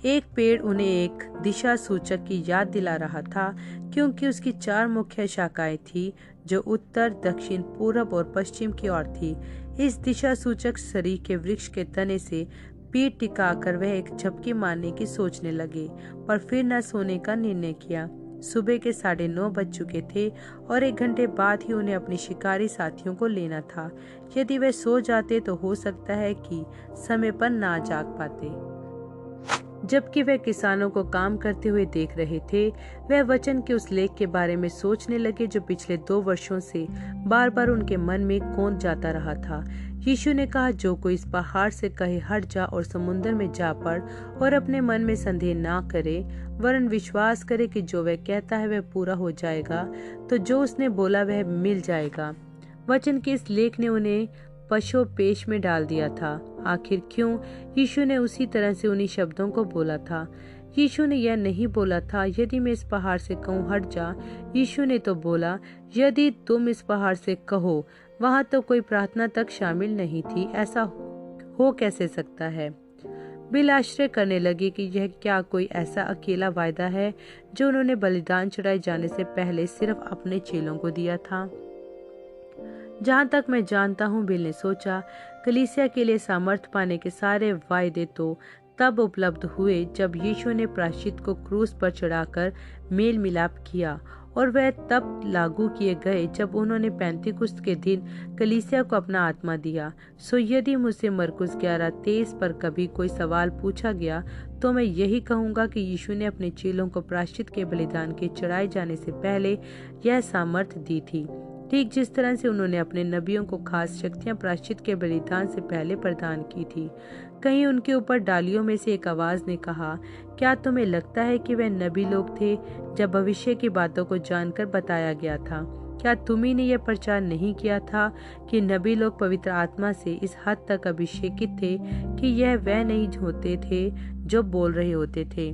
एक पेड़ उन्हें एक दिशा सूचक की याद दिला रहा था क्योंकि उसकी 4 मुख्य शाखाएं थी जो उत्तर, दक्षिण, पूरब और पश्चिम की ओर थी। इस दिशा सूचक सरी के वृक्ष के तने से पीठ टिकाकर वह एक झपकी मारने की सोचने लगे, पर फिर न सोने का निर्णय किया। सुबह के 9:30 बज चुके थे और 1 घंटे बाद ही उन्हें अपने शिकारी साथियों को लेना था। यदि वे सो जाते तो हो सकता है कि समय पर ना जाग पाते। जबकि वे किसानों को काम करते हुए देख रहे थे, वह वचन के उस लेख के बारे में सोचने लगे जो पिछले 2 वर्षों से बार बार उनके मन में कौंध जाता रहा था। यीशु ने कहा, जो कोई इस पहाड़ से कहे हट जा और समुद्र में जा पड़ और अपने मन में संदेह ना करे वरन विश्वास करे कि जो वह कहता है वह पूरा हो जाएगा, तो जो उसने बोला वह मिल जाएगा। वचन के इस लेख ने उन्हें पशु पेश में डाल दिया था। आखिर क्यों? यीशु ने उसी तरह से उन्हीं शब्दों को बोला था। यीशु ने यह नहीं बोला था, यदि मैं इस पहाड़ से कहूँ हट जा। यीशु ने तो बोला, यदि तुम इस पहाड़ से कहो। वहाँ तो कोई प्रार्थना तक शामिल नहीं थी। ऐसा हो कैसे सकता है? बिल आश्चर्य करने लगे कि यह क्या कोई ऐसा अकेला वायदा है जो उन्होंने बलिदान चढ़ाए जाने से पहले सिर्फ अपने चेलों को दिया था। जहां तक मैं जानता हूं, बिल ने सोचा, कलीसिया के लिए सामर्थ पाने के सारे वायदे तो तब उपलब्ध हुए जब यीशु ने प्रायश्चित को क्रूस पर चढ़ाकर मेल मिलाप किया, और वह तब लागू किए गए जब उन्होंने पेंतिकुस्त के दिन कलीसिया को अपना आत्मा दिया। सो यदि मुझसे मरकुस 11:23 पर कभी कोई सवाल पूछा गया तो मैं यही कहूंगा कि यीशु ने अपने चेलों को प्रायश्चित के बलिदान के चढ़ाए जाने से पहले यह सामर्थ दी थी, ठीक जिस तरह से उन्होंने अपने नबियों को खास शक्तियां प्रायश्चित के बलिदान से पहले प्रदान की थी। कहीं उनके ऊपर डालियों में से एक आवाज ने कहा, क्या तुम्हें लगता है कि वे नबी लोग थे जब भविष्य की बातों को जानकर बताया गया था? क्या तुम्ही ने यह प्रचार नहीं किया था कि नबी लोग पवित्र आत्मा से इस हद तक अभिषेकित थे कि यह वह नहीं होते थे जो बोल रहे होते थे,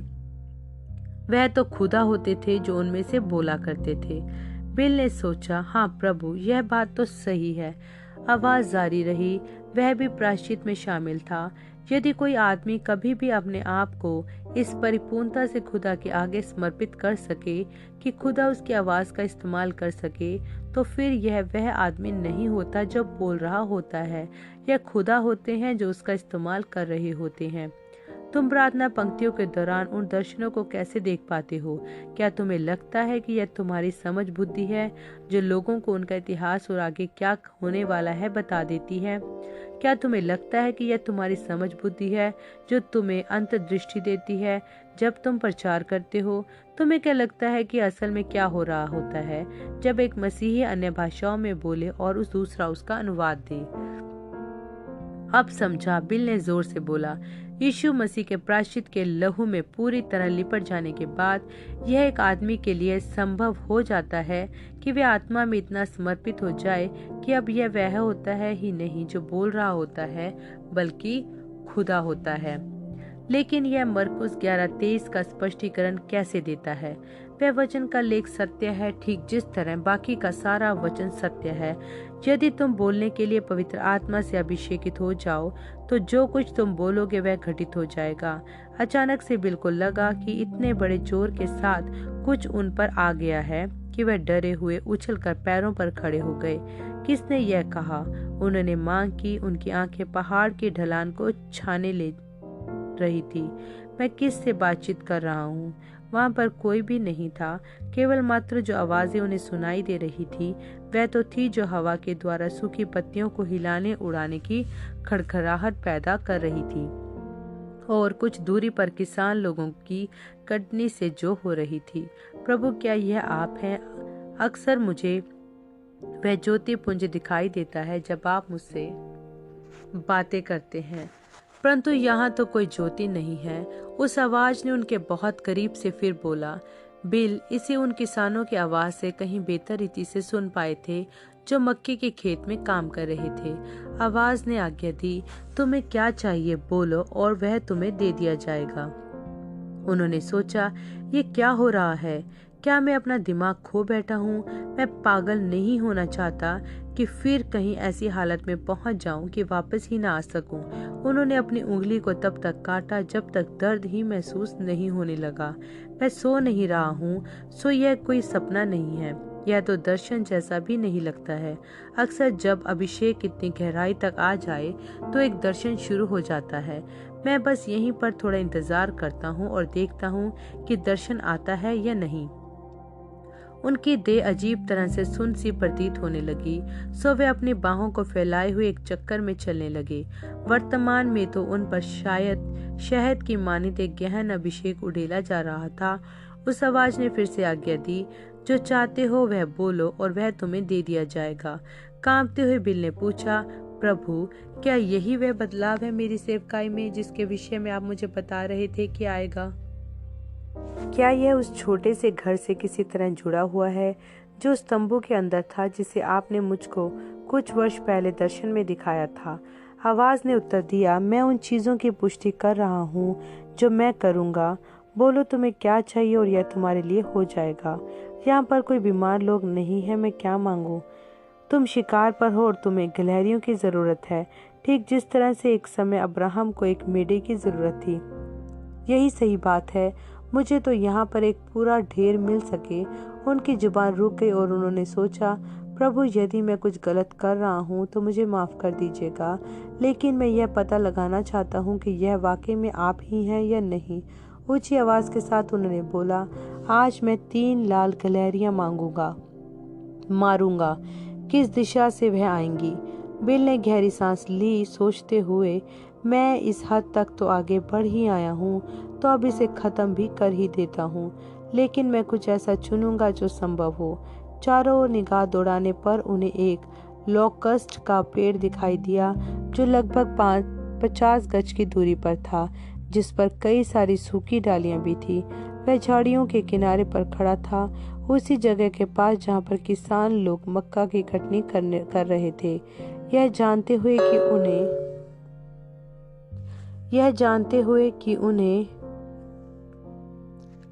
वह तो खुदा होते थे जो उनमें से बोला करते थे। बिल ने सोचा, हाँ प्रभु, यह बात तो सही है। आवाज जारी रही, वह भी प्रायश्चित में शामिल था। यदि कोई आदमी कभी भी अपने आप को इस परिपूर्णता से खुदा के आगे समर्पित कर सके कि खुदा उसकी आवाज का इस्तेमाल कर सके, तो फिर यह वह आदमी नहीं होता जो बोल रहा होता है, यह खुदा होते हैं जो उसका इस्तेमाल कर रहे होते हैं। तुम प्रार्थना पंक्तियों के दौरान उन दर्शनों को कैसे देख पाते हो? क्या तुम्हें लगता है कि यह तुम्हारी समझ बुद्धि है जो लोगों को उनका इतिहास और आगे क्या होने वाला है बता देती है? क्या तुम्हें लगता है कि यह तुम्हारी समझ बुद्धि है जो तुम्हें अंतर्दृष्टि देती है जब तुम प्रचार करते हो? तुम्हें क्या लगता है कि असल में क्या हो रहा होता है जब एक मसीही अन्य भाषाओं में बोले और उस दूसरा उसका अनुवाद दे? अब समझा, बिल ने जोर से बोला। यीशु मसीह के प्रायश्चित के लहू में पूरी तरह लिपट जाने के बाद यह एक आदमी के लिए संभव हो जाता है कि वह आत्मा में इतना समर्पित हो जाए कि अब यह वह होता है ही नहीं जो बोल रहा होता है, बल्कि खुदा होता है। लेकिन यह मरकुस 11:23 का स्पष्टीकरण कैसे देता है? वह वचन का लेख सत्य है, ठीक जिस तरह बाकी का सारा वचन सत्य है। यदि तुम बोलने के लिए पवित्र आत्मा से अभिषेकित हो जाओ तो जो कुछ तुम बोलोगे वह घटित हो जाएगा। अचानक से बिल्कुल लगा कि इतने बड़े जोर के साथ कुछ उन पर आ गया है कि वह डरे हुए उछलकर पैरों पर खड़े हो गए। किसने यह कहा? उन्होंने मांग की। उनकी आंखें पहाड़ की ढलान को छाने ले रही थी। मैं किससे बातचीत कर रहा हूँ? वहां पर कोई भी नहीं था, केवल मात्र जो आवाजें उन्हें सुनाई दे रही थी वह तो थी जो हवा के द्वारा सूखी पत्तियों को हिलाने उड़ाने की खड़खड़ाहट पैदा कर रही थी, और कुछ दूरी पर किसान लोगों की कटनी से जो हो रही थी। प्रभु, क्या यह आप हैं? अक्सर मुझे वह ज्योति पुंज दिखाई देता है जब आप मुझसे बातें करते हैं, परंतु यहाँ तो कोई ज्योति नहीं है। उस आवाज ने उनके बहुत करीब से फिर बोला। बिल इसे उन किसानों की आवाज से कहीं बेहतर रीति से सुन पाए थे जो मक्के के खेत में काम कर रहे थे। आवाज ने आज्ञा दी, तुम्हें क्या चाहिए बोलो और वह तुम्हें दे दिया जाएगा। उन्होंने सोचा, ये क्या हो रहा है? क्या मैं अपना दिमाग खो बैठा हूँ? मैं पागल नहीं होना चाहता कि फिर कहीं ऐसी हालत में पहुंच जाऊं कि वापस ही ना आ सकूं। उन्होंने अपनी उंगली को तब तक काटा जब तक दर्द ही महसूस नहीं होने लगा। मैं सो नहीं रहा हूँ, सो यह कोई सपना नहीं है, यह तो दर्शन जैसा भी नहीं लगता है। अक्सर जब अभिषेक इतनी गहराई तक आ जाए तो एक दर्शन शुरू हो जाता है। मैं बस यहीं पर थोड़ा इंतजार करता हूँ और देखता हूँ कि दर्शन आता है या नहीं। उनकी देह अजीब तरह से सुन्न सी प्रतीत होने लगी, सो वे अपनी बाहों को फैलाए हुए एक चक्कर में चलने लगे। वर्तमान में तो उन पर शायद शहद की मानित एक गहन अभिषेक उड़ेला जा रहा था। उस आवाज ने फिर से आज्ञा दी, जो चाहते हो वह बोलो और वह तुम्हें दे दिया जाएगा। कांपते हुए बिल ने पूछा, प्रभु, क्या यही वह बदलाव है मेरी सेवकाई में जिसके विषय में आप मुझे बता रहे थे कि आएगा? क्या यह उस छोटे से घर से किसी तरह जुड़ा हुआ है जो उस तंबू के अंदर था जिसे आपने मुझको कुछ वर्ष पहले दर्शन में दिखाया था? आवाज ने उत्तर दिया, मैं उन चीजों की पुष्टि कर रहा हूँ जो मैं करूँगा। बोलो तुम्हें क्या चाहिए और यह तुम्हारे लिए हो जाएगा। यहाँ पर कोई बीमार लोग नहीं है, मैं क्या मांगूं? तुम शिकार पर हो और तुम्हें गिलहरियों की जरूरत है, ठीक जिस तरह से एक समय अब्राहम को एक मेढ़े की जरूरत थी। यही सही बात है। मुझे तो यहाँ पर एक पूरा ढेर मिल सके। उनकी जुबान रुक गई और उन्होंने सोचा, प्रभु यदि मैं कुछ गलत कर रहा हूँ तो मुझे माफ कर दीजिएगा, लेकिन मैं यह पता लगाना चाहता हूँ कि यह वाकई में आप ही हैं या नहीं। ऊंची आवाज के साथ उन्होंने बोला, आज मैं 3 लाल गिलहरियां मारूंगा। किस दिशा से वह आएंगी? बिल ने गहरी सांस ली, सोचते हुए, मैं इस हद तक तो आगे बढ़ ही आया हूँ, तो अब इसे खत्म भी कर ही देता हूँ, लेकिन मैं कुछ ऐसा चुनूंगा जो संभव हो। चारों ओर निगाह दौड़ाने पर उन्हें एक लोकस्ट का पेड़ दिखाई दिया जो लगभग 50 गज की दूरी पर था, जिस पर कई सारी सूखी डालियां भी थी। वह झाड़ियों के किनारे पर खड़ा था, उसी जगह के पास जहां पर किसान लोग मक्का की कटनी कर रहे थे। यह जानते हुए कि उन्हें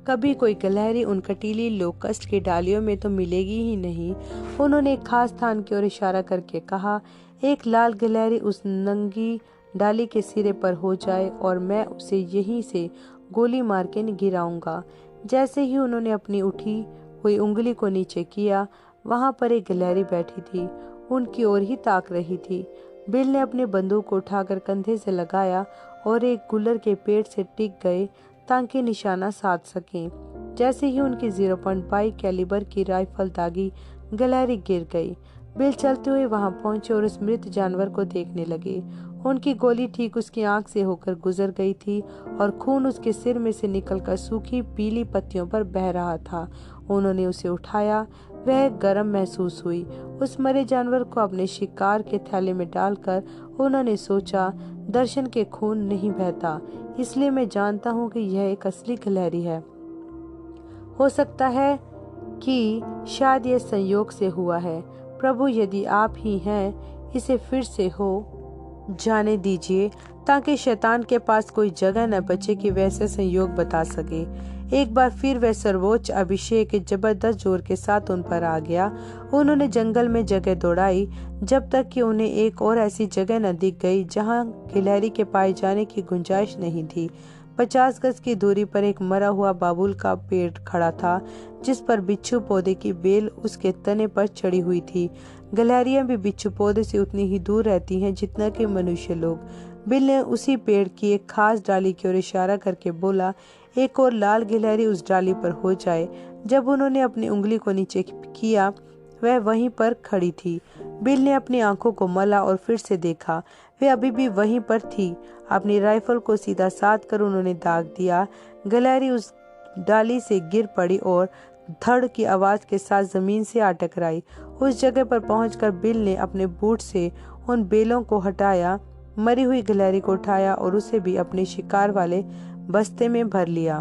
कभी कोई गिलहरी उन कटीली लोकस्ट की डालियों में तो मिलेगी ही नहीं, उन्होंने एक खास स्थान की ओर इशारा करके कहा, एक लाल गिलहरी उस नंगी डाली के सिरे पर हो जाए और मैं उसे यहीं से गोली मार के गिराऊंगा। जैसे ही उन्होंने अपनी उठी हुई उंगली को नीचे किया, वहां पर एक गिलहरी बैठी थी, उनकी ओर ही ताक रही थी। बिल ने अपनी बंदूक को उठाकर कंधे से लगाया और एक गुलर के पेड़ से टिक गए ताकि निशाना साध सकें। जैसे ही उनकी 0.5 कैलिबर की राइफल दागी, गिलहरी गिर गई। बिल चलते हुए वहां पहुंचे और उस मृत जानवर को देखने लगे। उनकी गोली ठीक उसकी आंख से होकर गुजर गई थी और खून उसके सिर में से निकलकर सूखी पीली पत्तियों पर बह रहा था। उन्होंने उसे उठाया, वह गर्म महसूस हुई। उस मरे जानवर को अपने शिकार के थैले में डालकर उन्होंने सोचा, दर्शन के खून नहीं बहता, इसलिए मैं जानता हूँ कि यह एक असली गिलहरी है। हो सकता है कि शायद यह संयोग से हुआ है। प्रभु यदि आप ही हैं, इसे फिर से हो जाने दीजिए ताकि शैतान के पास कोई जगह न बचे कि वैसे संयोग बता सके। एक बार फिर वह सर्वोच्च अभिषेक जबरदस्त जोर के साथ उन पर आ गया। उन्होंने जंगल में जगह दौड़ाई जब तक कि उन्हें एक और ऐसी जगह न दिख गई जहां गिलहरी के पाए जाने की गुंजाइश नहीं थी। 50 गज की दूरी पर एक मरा हुआ बाबुल का पेड़ खड़ा था, जिस पर बिच्छू पौधे की बेल उसके तने पर चढ़ी हुई थी। गिलहरियां भी बिच्छू पौधे से उतनी ही दूर रहती हैं जितना कि मनुष्य लोग। बिल ने उसी पेड़ की एक खास डाली की ओर इशारा करके बोला, एक और लाल गिलहरी उस डाली पर हो जाए। जब उन्होंने अपनी उंगली को नीचे किया, वह वहीं पर खड़ी थी। बिल ने अपनी आंखों को मला और फिर से देखा, वह अभी भी वहीं पर थी। अपनी राइफल को सीधा साध कर उन्होंने दाग दिया। गिलहरी उस डाली से गिर पड़ी और धड़ की आवाज के साथ जमीन से आ टकराई। उस जगह पर पहुंचकर बिल ने अपने बूट से उन बेलों को हटाया, मरी हुई गिलहरी को उठाया और उसे भी अपने शिकार वाले बस्ते में भर लिया।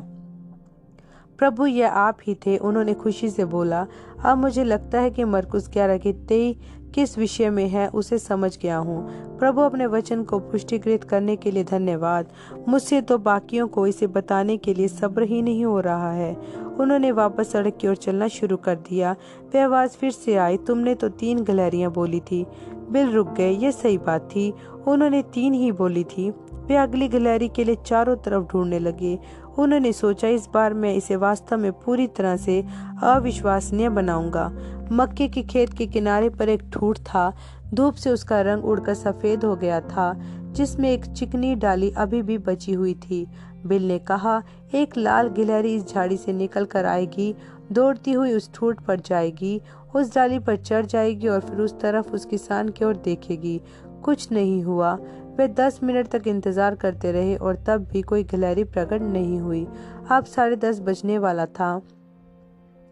प्रभु, यह आप ही थे, उन्होंने खुशी से बोला। अब मुझे लगता है कि मरकुस 11:23 किस विषय में है उसे समझ गया हूँ। प्रभु, अपने वचन को पुष्टिकृत करने के लिए धन्यवाद। मुझसे तो बाकियों को इसे बताने के लिए सब्र ही नहीं हो रहा है। उन्होंने वापस सड़क की ओर चलना शुरू कर दिया। वह आवाज फिर से आई, तुमने तो 3 गिलहरियां बोली थी। बिल रुक गए। यह सही बात थी, उन्होंने 3 ही बोली थी। वे अगली गिलहरी के लिए चारों तरफ ढूंढने लगे। उन्होंने सोचा, इस बार मैं इसे वास्तव में पूरी तरह से अविश्वसनीय बनाऊंगा। मक्के के खेत के किनारे पर एक ठूठ था। धूप से उसका रंग उड़कर सफेद हो गया था, जिसमें एक चिकनी डाली अभी भी बची हुई थी। बिल ने कहा, एक लाल गिलहरी इस झाड़ी से निकल कर आएगी, दौड़ती हुई उस ठूठ पर जाएगी, उस डाली पर चढ़ जाएगी और फिर उस तरफ उस किसान की ओर देखेगी। कुछ नहीं हुआ। वे 10 मिनट तक इंतजार करते रहे और तब भी कोई गिलहरी प्रकट नहीं हुई। अब 10:30 बजने वाला था।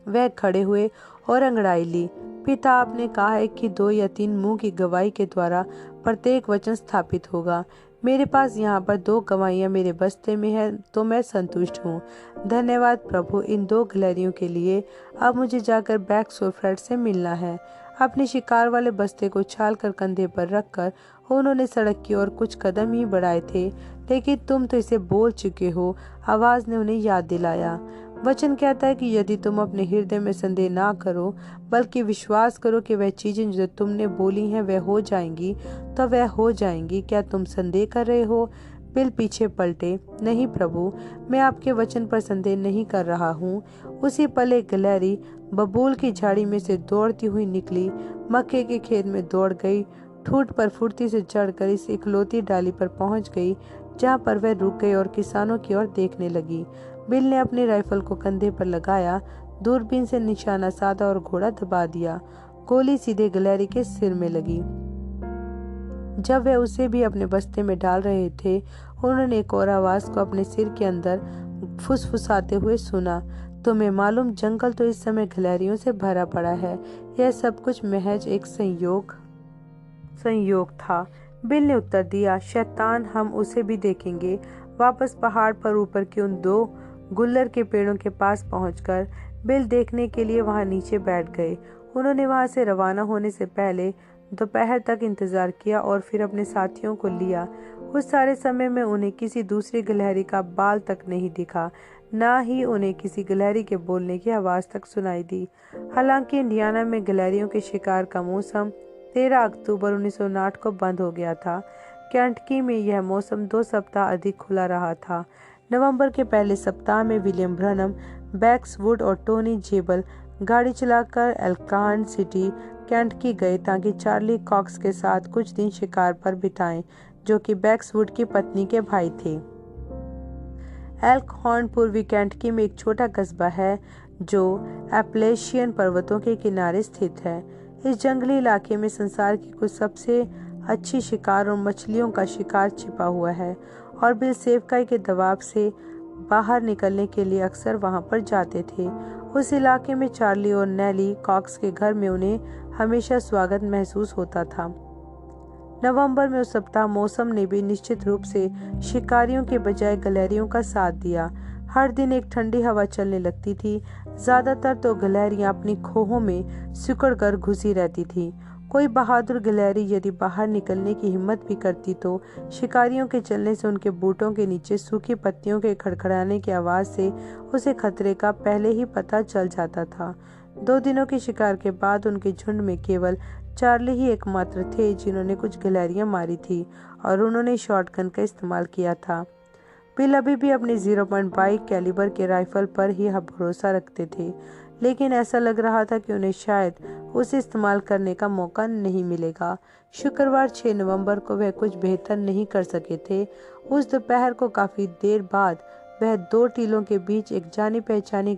वह खड़े हुए और अंगड़ाई ली। पिता, आपने कहा है कि 2 या 3 मुंह की गवाही के द्वारा प्रत्येक वचन स्थापित होगा। मेरे पास यहाँ पर 2 गवाहियाँ मेरे बस्ते में है, तो मैं संतुष्ट हूँ। धन्यवाद प्रभु इन 2 गिलहरियों के लिए। अब मुझे जाकर बैक्सफोर्ड से मिलना है। अपने शिकार वाले बस्ते को छाल कर कंधे पर रखकर उन्होंने सड़क की ओर कुछ कदम ही बढ़ाए थे, लेकिन तुम तो इसे बोल चुके हो, आवाज ने उन्हें याद दिलाया। वचन कहता है कि यदि तुम अपने हृदय में संदेह ना करो बल्कि विश्वास करो कि वह चीजें जो तुमने बोली हैं वह हो जाएंगी, तो वह हो जाएंगी। क्या तुम संदेह कर रहे हो? बिल पीछे पलटे। नहीं प्रभु, मैं आपके वचन पर संदेह नहीं कर रहा हूँ। उसी पल एक गिलहरी बबूल की झाड़ी में से दौड़ती हुई निकली, मक्के के खेत में दौड़ गई, ठूठ पर फुर्ती से चढ़कर इस इकलौती डाली पर पहुंच गई जहां पर वह रुक गई और किसानों की ओर देखने लगी। बिल ने अपनी राइफल को कंधे पर लगाया, दूरबीन से निशाना साधा और घोड़ा दबा दिया। गोली सीधे गिलहरी के सिर में लगी। जब वे उसे भी अपने बस्ते में डाल रहे थे, उन्होंने एक और आवाज को अपने सिर के अंदर फुसफुसाते हुए सुना, तुम्हें मालूम जंगल तो इस समय गिलहरियों से भरा पड़ा है। यह सब कुछ महज एक संयोग था। बिल ने उत्तर दिया, शैतान, हम उसे भी देखेंगे। वापस पहाड़ पर ऊपर के उन 2 गुल्लर के पेड़ों के पास पहुंचकर बिल देखने के लिए वहां नीचे बैठ गए। उन्होंने वहां से रवाना होने से पहले दोपहर तक इंतजार किया और फिर अपने साथियों को लिया। उस सारे समय में उन्हें किसी दूसरी गिलहरी का बाल तक नहीं दिखा, ना ही उन्हें किसी गिलहरी के बोलने की आवाज तक सुनाई दी। हालांकि इंडियाना में गिलहरियों के शिकार का मौसम 13 अक्टूबर 1959 को बंद हो गया था। केंटकी में यह मौसम 2 सप्ताह अधिक खुला रहा था। नवंबर के पहले सप्ताह में विलियम ब्रनम, बैक्स वुड और टोनी जेबल गाड़ी चलाकर एल्कहार्न सिटी, केंटकी गए ताकि चार्ली कॉक्स के साथ कुछ दिन शिकार पर बिताएं, जो कि बैक्स वुड की पत्नी के भाई थे। एल्कहार्न पूर्वी केंटकी में एक छोटा कस्बा है जो एपलेशियन पर्वतों के किनारे स्थित है। इस जंगली इलाके में संसार की कुछ सबसे अच्छी शिकार और मछलियों का शिकार छिपा हुआ है और बिल सेवकाई के दबाव से बाहर निकलने के लिए अक्सर वहां पर जाते थे। उस इलाके में चार्ली और नेली कॉक्स के घर में उन्हें हमेशा स्वागत महसूस होता था। नवंबर में उस सप्ताह मौसम ने भी निश्चित रूप से शिकारियों के बजाय गिलहरियों का साथ दिया। हर दिन एक ठंडी हवा चलने लगती थी। ज्यादातर तो गिलहरियां अपनी खोहों में सिकुड़कर घुसी रहती थी। कोई बहादुर गिलहरी यदि बाहर निकलने की हिम्मत भी करती तो शिकारियों के चलने से उनके बूटों के नीचे सूखी पत्तियों के खड़खड़ाने की आवाज से उसे खतरे का पहले ही पता चल जाता था। 2 दिनों के शिकार के बाद उनके झुंड में केवल चार्ली ही एकमात्र थे जिन्होंने कुछ गिलहरियां मारी थी और उन्होंने शॉटगन का इस्तेमाल किया था। बिल अभी भी अपने 0.22 कैलिबर के राइफल पर ही भरोसा रखते थे, लेकिन ऐसा लग रहा था कि उन्हें शायद उसे इस्तेमाल करने का मौका नहीं मिलेगा। शुक्रवार 6 नवंबर को वह कुछ बेहतर नहीं कर सके थे। उस दोपहर को काफी देर बाद वह 2 टीलों के बीच एक जानी पहचानी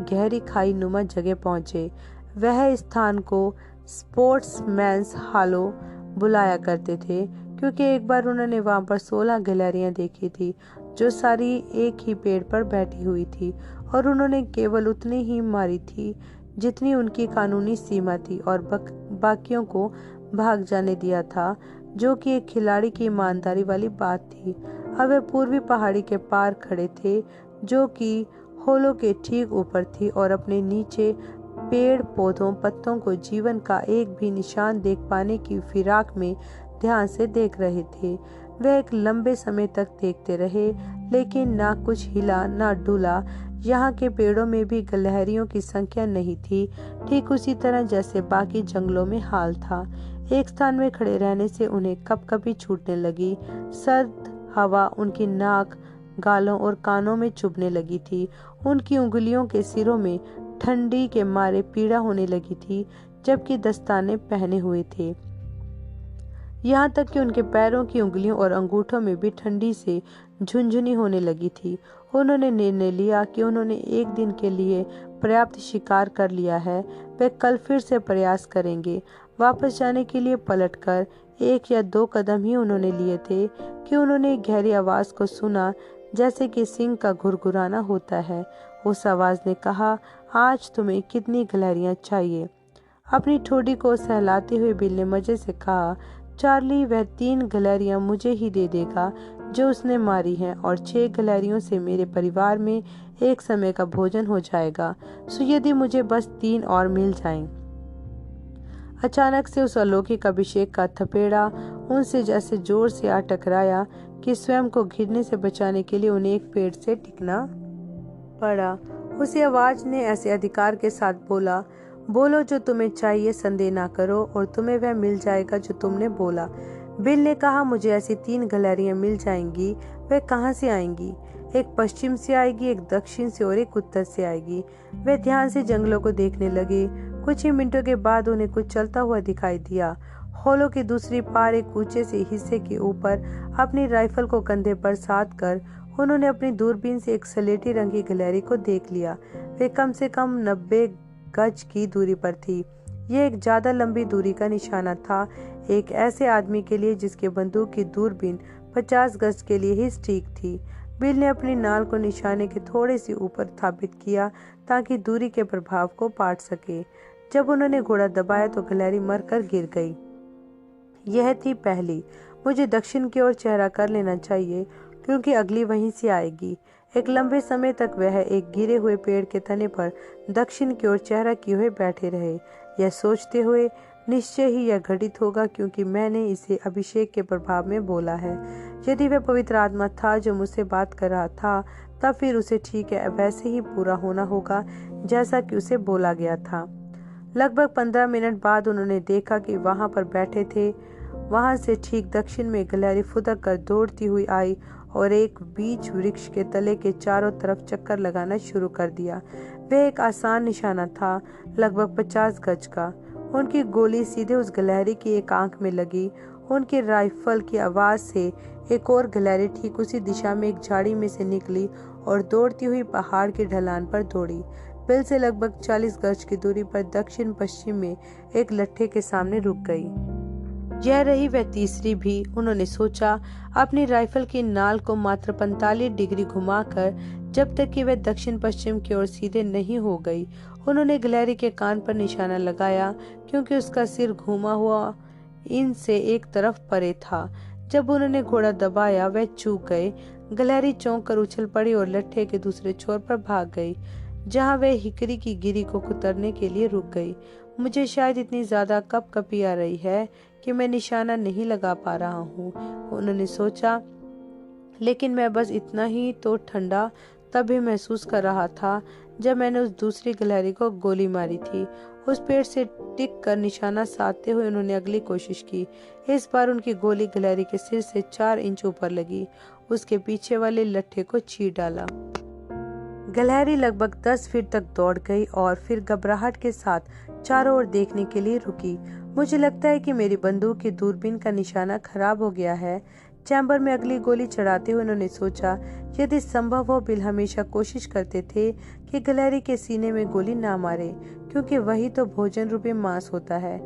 गहरी खाई नुमा जगह पहुंचे। वह स्थान को स्पोर्ट्समैन्स हॉलो बुलाया करते थे, क्योंकि एक बार उन्होंने वहां पर 16 गिलहरियां देखी थी जो सारी एक ही पेड़ पर बैठी हुई थी और उन्होंने केवल उतनी ही मारी थी जितनी उनकी कानूनी सीमा थी और बाकियों को भाग जाने दिया था, जो कि एक खिलाड़ी की ईमानदारी वाली बात थी। अब वे पूर्वी पहाड़ी के पार खड़े थे जो कि होलो के ठीक ऊपर थी और अपने नीचे पेड़ पौधों पत्तों को जीवन का एक भी निशान देख पाने की फिराक में ध्यान से देख रहे थे। वे एक लंबे समय तक देखते रहे, लेकिन ना कुछ हिला ना डुला। यहाँ के पेड़ों में भी गिलहरियों की संख्या नहीं थी, ठीक उसी तरह जैसे बाकी जंगलों में हाल था। एक स्थान में खड़े रहने से उन्हें कभी छूटने लगी। सर्द हवा उनकी नाक, गालों और कानों में चुभने लगी थी। उनकी उंगलियों के सिरों में ठंडी के मारे पीड़ा होने लगी थी, जबकि दस्ताने पहने हुए थे। यहाँ तक कि उनके पैरों की उंगलियों और अंगूठों में भी ठंडी से झुनझुनी होने लगी थी। उन्होंने निर्णय लिया कि उन्होंने एक दिन के लिए पर्याप्त शिकार कर लिया है। वे कल फिर से प्रयास करेंगे। वापस जाने के लिए पलटकर 1 या 2 कदम ही उन्होंने लिए थे कि उन्होंने एक गहरी आवाज को सुना, जैसे कि सिंह का घुरघुराना होता है। उस आवाज ने कहा, आज तुम्हें कितनी गिलहरियां चाहिए? अपनी ठोड़ी को सहलाते हुए बिल ने मजे से कहा, चार्ली, वह 3 गिलहरियां मुझे ही दे देगा जो उसने मारी हैं और 6 गिलहरियों से मेरे परिवार में एक समय का भोजन हो जाएगा। सो यदि मुझे बस 3 और मिल जाएं। अचानक से उस अलौकिक अभिषेक का थपेड़ा उनसे जैसे जोर से आ टकराया कि स्वयं को गिरने से बचाने के लिए उन्हें एक पेड़ से टिकना पड़ा। उसी आवाज ने ऐसे अधिकार के साथ बोला, बोलो जो तुम्हें चाहिए, संदेह ना करो और तुम्हें वह मिल जाएगा जो तुमने बोला। बिल ने कहा, मुझे ऐसी 3 गिलहरियां मिल जाएंगी। वे कहाँ से आएंगी? एक पश्चिम से आएगी, एक दक्षिण से और एक उत्तर से आएगी। वे ध्यान से जंगलों को देखने लगे। कुछ ही मिनटों के बाद उन्हें कुछ चलता हुआ दिखाई दिया। हॉलो की दूसरी पार एक ऊंचे से हिस्से के ऊपर अपनी राइफल को कंधे पर साध कर उन्होंने अपनी दूरबीन से एक स्लेटी रंग की गिलहरी को देख लिया। वे कम से कम 90 गज की दूरी पर थी। यह एक ज्यादा लंबी दूरी का निशाना था, एक ऐसे आदमी के लिए जिसके बंदूक की दूरबीन 50 गज के लिए ही ठीक थी। बिल ने अपनी नाल को निशाने के थोड़े से ऊपर स्थापित किया ताकि दूरी के प्रभाव को पाट सके। जब उन्होंने घोड़ा दबाया तो गिलहरी मरकर गिर गई। यह थी पहली। मुझे दक्षिण की ओर चेहरा कर लेना चाहिए क्योंकि अगली वहीं से आएगी। एक लंबे समय तक वह एक गिरे हुए पेड़ के तने पर दक्षिण की ओर चेहरा किए हुए बैठे रहे, यह सोचते हुए निश्चय ही यह घटित होगा क्योंकि मैंने इसे अभिषेक के प्रभाव में बोला है। यदि वह पवित्र आत्मा था जो मुझसे बात कर रहा था, तब फिर उसे ठीक है वैसे ही पूरा होना होगा जैसा कि उसे बोला गया था। लगभग 15 मिनट बाद उन्होंने देखा कि वहां पर बैठे थे। वहां से ठीक दक्षिण में गिलहरी फुदक कर दौड़ती हुई आई और एक बीच वृक्ष के तले के चारों तरफ चक्कर लगाना शुरू कर दिया। वह एक आसान निशाना था, लगभग 50 गज का। उनकी गोली सीधे उस गिलहरी की एक आंख में लगी। उनकी राइफल की आवाज से एक और गिलहरी ठीक उसी दिशा में एक झाड़ी में से निकली और दौड़ती हुई पहाड़ की ढलान पर दौड़ी। बिल से लगभग 40 गज की दूरी पर दक्षिण पश्चिम में एक लट्ठे के सामने रुक गई। यह रही वह तीसरी भी। उन्होंने सोचा, अपनी राइफल की नाल को मात्र 45 डिग्री घुमाकर, जब तक कि वह दक्षिण पश्चिम की ओर सीधे नहीं हो गई। उन्होंने गिलहरी के कान पर निशाना लगाया क्योंकि उसका सिर घुमा हुआ इनसे एक तरफ परे था। जब उन्होंने घोड़ा दबाया वह चूक गए। गिलहरी चौंक कर उछल पड़ी और लट्ठे के दूसरे छोर पर भाग गई, जहां वह हिकरी की गिरी को कुतरने के लिए रुक गई। मुझे शायद इतनी ज्यादा कपकपी आ रही है कि मैं निशाना नहीं लगा पा रहा हूँ, उन्होंने सोचा, लेकिन मैं बस इतना ही तो ठंडा तभी महसूस कर रहा था जब मैंने उस दूसरी गिलहरी को गोली मारी थी। उस पेड़ से टिक कर निशाना साधते हुए उन्होंने अगली कोशिश की। इस बार उनकी गोली गिलहरी के सिर से 4 इंच ऊपर लगी, उसके पीछे वाले लट्ठे को चीर डाला। गिलहरी लगभग 10 फीट तक दौड़ गई और फिर घबराहट के साथ चारों ओर देखने के लिए रुकी। मुझे लगता है कि मेरी बंदूक की दूरबीन का निशाना खराब हो गया है। चैम्बर में अगली गोली चढ़ाते हुए उन्होंने सोचा, यदि संभव हो बिल हमेशा कोशिश करते थे कि गिलहरी के सीने में गोली ना मारे, क्योंकि वही तो भोजन रूपी मांस होता है।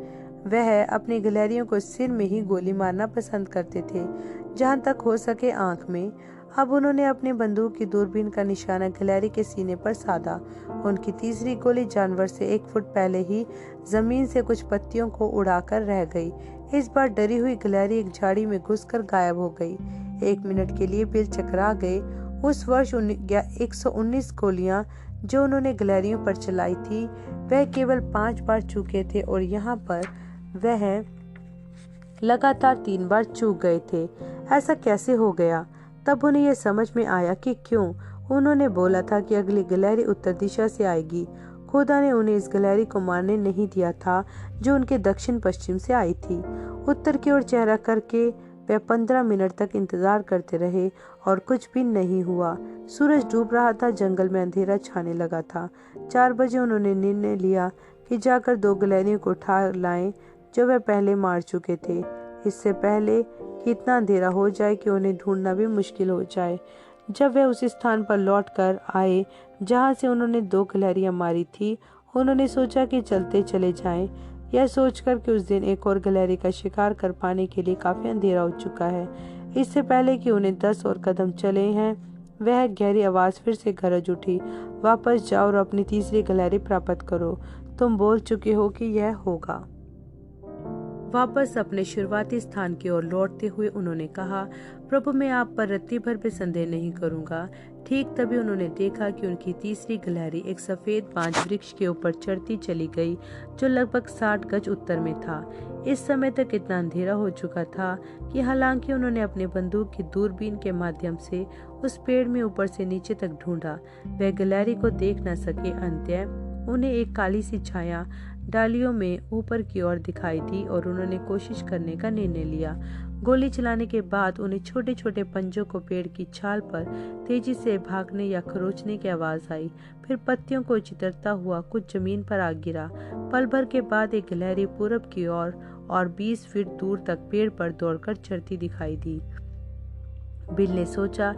वह अपनी गिलहरियों को सिर में ही गोली मारना पसंद करते थे, जहां तक हो सके आंख में। अब उन्होंने अपनी बंदूक की दूरबीन का निशाना गिलहरी के सीने पर साधा। उनकी तीसरी गोली जानवर से 1 फुट पहले ही जमीन से कुछ पत्तियों को उड़ाकर रह गई। इस बार डरी हुई गिलहरी एक झाड़ी में घुसकर गायब हो गई। 1 मिनट के लिए बिल चकरा गए। उस वर्ष 119 गोलियां जो उन्होंने गिलहरियों पर चलाई थी, वह केवल 5 बार चूके थे और यहाँ पर वह लगातार 3 बार चूक गए थे। ऐसा कैसे हो गया? तब उन्हें यह समझ में आया कि क्यों उन्होंने बोला था कि अगली गिलहरी उत्तर दिशा से आएगी। खुदा ने उन्हें इस गिलहरी को मारने नहीं दिया था जो उनके दक्षिण पश्चिम से आई थी। उत्तर की ओर चेहरा करके वे 15 मिनट तक इंतजार करते रहे और कुछ भी नहीं हुआ। सूरज डूब रहा था, जंगल में अंधेरा छाने लगा था। 4 बजे उन्होंने निर्णय लिया कि जाकर 2 गिलहरियों को उठा लाएं जो वे पहले मार चुके थे, इससे पहले कि इतना अंधेरा हो जाए कि उन्हें ढूंढना भी मुश्किल हो जाए। जब वे उस स्थान पर लौट कर आए जहां से उन्होंने 2 गिलहरियां मारी थी, उन्होंने सोचा कि चलते चले जाएं, यह सोचकर कि उस दिन एक और गिलहरी का शिकार कर पाने के लिए काफी अंधेरा हो चुका है। इससे पहले कि उन्हें 10 और कदम चले हैं, वह गहरी आवाज फिर से गरज उठी, वापस जाओ और अपनी तीसरी गिलहरी प्राप्त करो। तुम बोल चुके हो कि यह होगा। वापस अपने शुरुआती स्थान की ओर लौटते हुए उन्होंने कहा, प्रभु मैं आप पर रत्ती भर भी संदेह नहीं करूंगा। ठीक तभी उन्होंने देखा कि उनकी तीसरी गिलहरी एक सफेद बांज वृक्ष के ऊपर चढ़ती चली गई, जो लगभग 60 गज उत्तर में था। इस समय तक इतना अंधेरा हो चुका था कि हालांकि उन्होंने अपने बंदूक की दूरबीन के माध्यम से उस पेड़ में ऊपर से नीचे तक ढूंढा, वह गिलहरी को देख न सके। अंत्य उन्हें एक काली सी छाया डालियों में ऊपर की ओर दिखाई दी और उन्होंने कोशिश करने का निर्णय लिया। गोली चलाने के बाद उन्हें छोटे छोटे पंजों को पेड़ की छाल पर तेजी से भागने या खरोचने की आवाज आई। फिर पत्तियों को चितरता हुआ कुछ जमीन पर आ गिरा। पल भर के बाद एक गिलहरी पूरब की ओर और 20 फीट दूर तक पेड़ पर दौड़कर चढ़ती दिखाई दी। बिल ने सोचा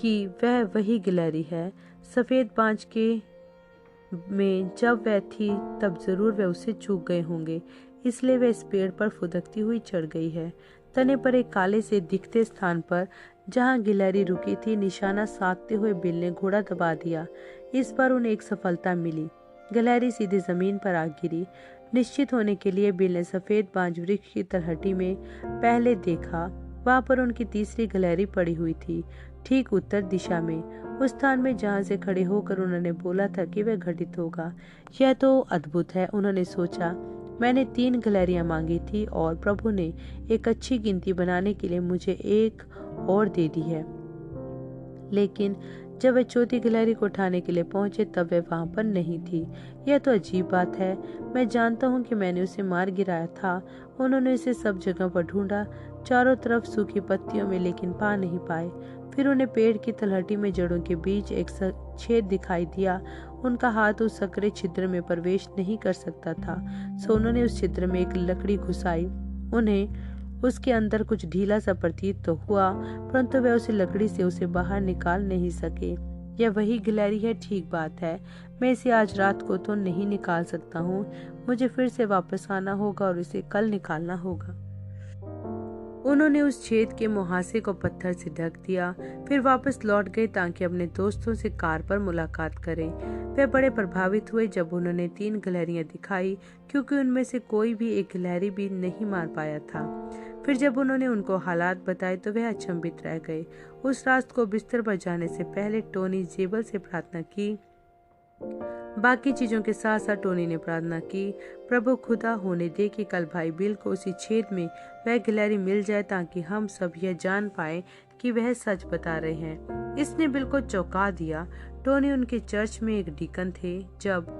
कि वह वही गिलहरी है। सफेद बांज के में जब वह थी तब जरूर वह उसे चूक गए होंगे, इसलिए वह इस पेड़ पर फुदकती हुई चढ़ गई है। तने पर एक काले से दिखते स्थान पर जहां गिलहरी रुकी थी निशाना साधते हुए बिल ने घोड़ा दबा दिया। इस बार उन्हें एक सफलता मिली। गिलहरी सीधी जमीन पर आ गिरी। निश्चित होने के लिए बिल ने सफेद बांज वृक्ष की तलहटी में पहले देखा। वहां पर उनकी तीसरी गिलहरी पड़ी हुई थी, ठीक उत्तर दिशा में, उस स्थान में जहां से खड़े होकर उन्होंने बोला था कि वह घटित होगा। यह तो अद्भुत है, उन्होंने सोचा। मैंने 3 गिलहरियां मांगी थी और प्रभु ने एक अच्छी गिनती बनाने के लिए मुझे एक और दे दी है। लेकिन जब वे चौथी गिलहरी को उठाने के लिए पहुंचे तब वे वहां पर नहीं थी। यह तो अजीब बात है। मैं जानता हूं कि मैंने उसे मार गिराया था। उन्होंने इसे सब जगह पर ढूंढा, चारों तरफ सूखी पत्तियों में, लेकिन पा नहीं पाए। फिर उन्हें पेड़ की तलहटी में जड़ों के बीच एक छेद दिखाई दिया। उनका हाथ उस सकरे छिद्र में प्रवेश नहीं कर सकता था, सो उन्होंने उस छिद्र में एक लकड़ी घुसाई। उन्हें उसके अंदर कुछ ढीला सा प्रतीत तो हुआ, परंतु वे उस लकड़ी से उसे बाहर निकाल नहीं सके। यह वही गिलहरी है, ठीक बात है। मैं इसे आज रात को तो नहीं निकाल सकता हूँ। मुझे फिर से वापस आना होगा और इसे कल निकालना होगा। उन्होंने उस छेद के मुहासे को पत्थर से ढक दिया, फिर वापस लौट गए ताकि अपने दोस्तों से कार पर मुलाकात करें। वे बड़े प्रभावित हुए जब उन्होंने 3 गिलहरियां दिखाई, क्योंकि उनमें से कोई भी एक गिलहरी भी नहीं मार पाया था। फिर जब उन्होंने उनको हालात बताए तो वह अचंभित रह गए। उस रात को बिस्तर पर जाने से पहले टोनी जेबल से प्रार्थना की। बाकी चीजों के साथ साथ टोनी ने प्रार्थना की, प्रभु खुदा होने दे कि कल भाई बिल को उसी छेद में वह गिलहरी मिल जाए ताकि हम सब यह जान पाए कि वह सच बता रहे हैं। इसने बिल को चौंका दिया। टोनी उनके चर्च में एक डीकन थे। जब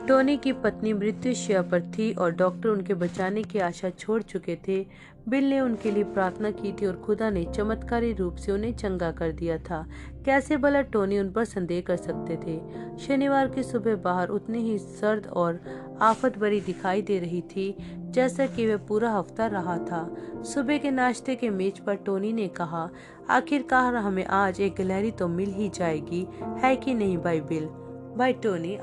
टोनी की पत्नी मृत्युशैया पर थी और डॉक्टर उनके बचाने की आशा छोड़ चुके थे, बिल ने उनके लिए प्रार्थना की थी और खुदा ने चमत्कारी रूप से उन्हें चंगा कर दिया था। कैसे भला टोनी उन पर संदेह कर सकते थे। शनिवार की सुबह बाहर उतनी ही सर्द और आफत भरी दिखाई दे रही थी जैसा कि वह पूरा हफ्ता रहा था। सुबह के नाश्ते के मेज पर टोनी ने कहा, आखिरकार हमें आज एक गिलहरी तो मिल ही जाएगी, है कि नहीं भाई बिल? भाई टोनी,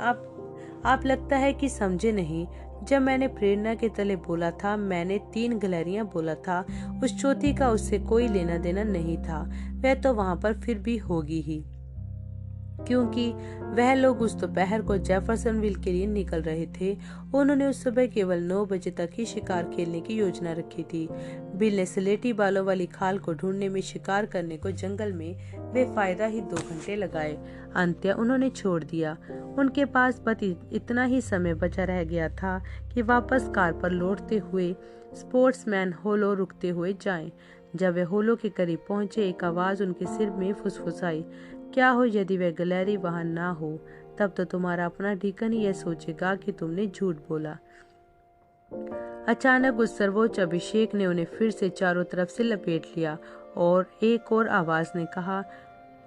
आप लगता है कि समझे नहीं। जब मैंने प्रेरणा के तले बोला था, मैंने 3 गिलहरियां बोला था। उस चौथी का उससे कोई लेना देना नहीं था। वह तो वहां पर फिर भी होगी ही, क्योंकि वह लोग उस दोपहर को जेफरसनविल के लिए निकल रहे थे। उन्होंने उस सुबह केवल 9 बजे तक ही शिकार खेलने की योजना रखी थी। बिल ने स्लेटी बालों वाली खाल को ढूंढने में शिकार करने को जंगल में बेफायदा ही 2 घंटे लगाए। अंत्य उन्होंने छोड़ दिया। उनके पास बस इतना ही समय बचा रह गया था कि वापस कार पर लौटते हुए स्पोर्ट्समैन होलो रुकते हुए जाएं। जब वे होलो के करीब पहुंचे, एक आवाज उनके सिर में फुसफुसाई, क्या हो यदि वह गिलहरी वहां ना हो? तब तो तुम्हारा अपना डीकन ही यह सोचेगा कि तुमने झूठ बोला। अचानक उस सर्वोच्च अभिषेक ने उन्हें फिर से चारों तरफ से लपेट लिया और एक और आवाज ने कहा,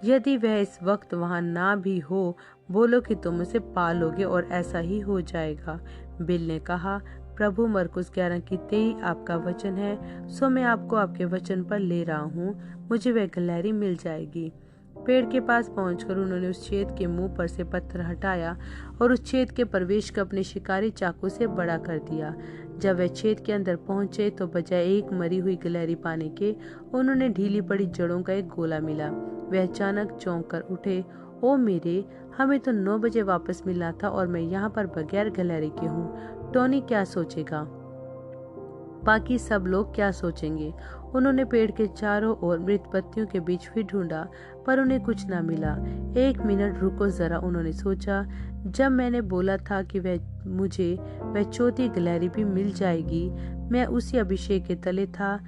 यदि वह इस वक्त वहां ना भी हो, बोलो कि तुम उसे पालोगे और ऐसा ही हो जाएगा। बिल ने कहा, प्रभु मरकुस 11:23 आपका वचन है, सो मैं आपको आपके वचन पर ले रहा हूँ। मुझे वह गिलहरी मिल जाएगी। पेड़ के पास पहुंचकर उन्होंने उस छेद के मुंह पर से पत्थर हटाया और उस छेद के प्रवेश को अपने शिकारी चाकू से बड़ा कर दिया। जब वे छेद के अंदर पहुंचे तो बजाय एक मरी हुई गिलहरी पाने के उन्होंने ढीली पड़ी जड़ों का एक गोला मिला। वे अचानक चौंक कर उठे। ओ मेरे, हमें तो 9 बजे वापस मिलना था और मैं यहाँ पर बगैर गिलहरी के हूँ। टोनी क्या सोचेगा? बाकी सब लोग क्या सोचेंगे। उन्होंने पेड़ के चारों ओर मृत पत्तियों के बीच फिर ढूंढा, पर उन्हें कुछ न मिला। 1 मिनट रुको जरा, उन्होंने सोचा। जब मैंने बोला था कि मुझे वह चौथी गिलहरी भी मिल जाएगी, मैं उसी अभिषेक के तले था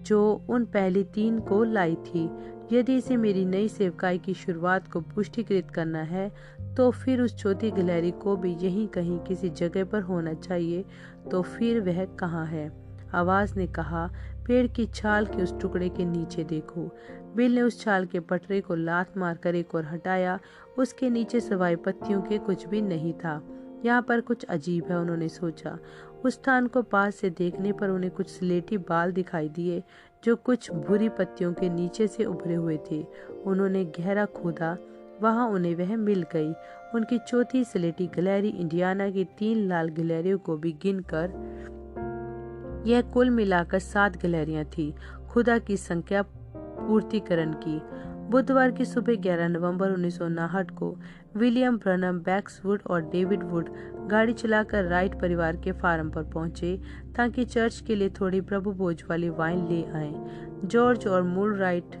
जो उन पहली 3 को लाई थी। यदि इसे मेरी नई सेवकाई की शुरुआत को पुष्टिकृत करना है, तो फिर उस चौथी गिलहरी को भी यहीं कहीं किसी जगह पर होना चाहिए। तो फिर वह कहाँ है? आवाज ने कहा, पेड़ की छाल के उस टुकड़े के नीचे देखो। बिल ने उस छाल के पटरे को लात मारकर एक और हटाया। उसके नीचे सिवाय पत्तियों के कुछ भी नहीं था। यहाँ पर कुछ अजीब है, उन्होंने सोचा। उस स्थान को पास से देखने पर उन्हें कुछ स्लेटी बाल दिखाई दिए जो कुछ भूरी पत्तियों के नीचे से उभरे हुए थे। उन्होंने गहरा खोदा, वहां उन्हें वह मिल गई। उनकी चौथी स्लेटी गिलहरी इंडियाना की 3 लाल गिलहरियों को भी गिनकर यह कुल मिलाकर 7 गिलहरियां थी। खुदा की संख्या पूर्तिकरण की। बुधवार की सुबह 11 नवंबर 1959 को विलियम ब्रनम, बैक्सवुड और डेविड वुड गाड़ी चलाकर राइट परिवार के फार्म पर पहुंचे ताकि चर्च के लिए थोड़ी प्रभु भोज वाली वाइन ले आएं। जॉर्ज और मूल राइट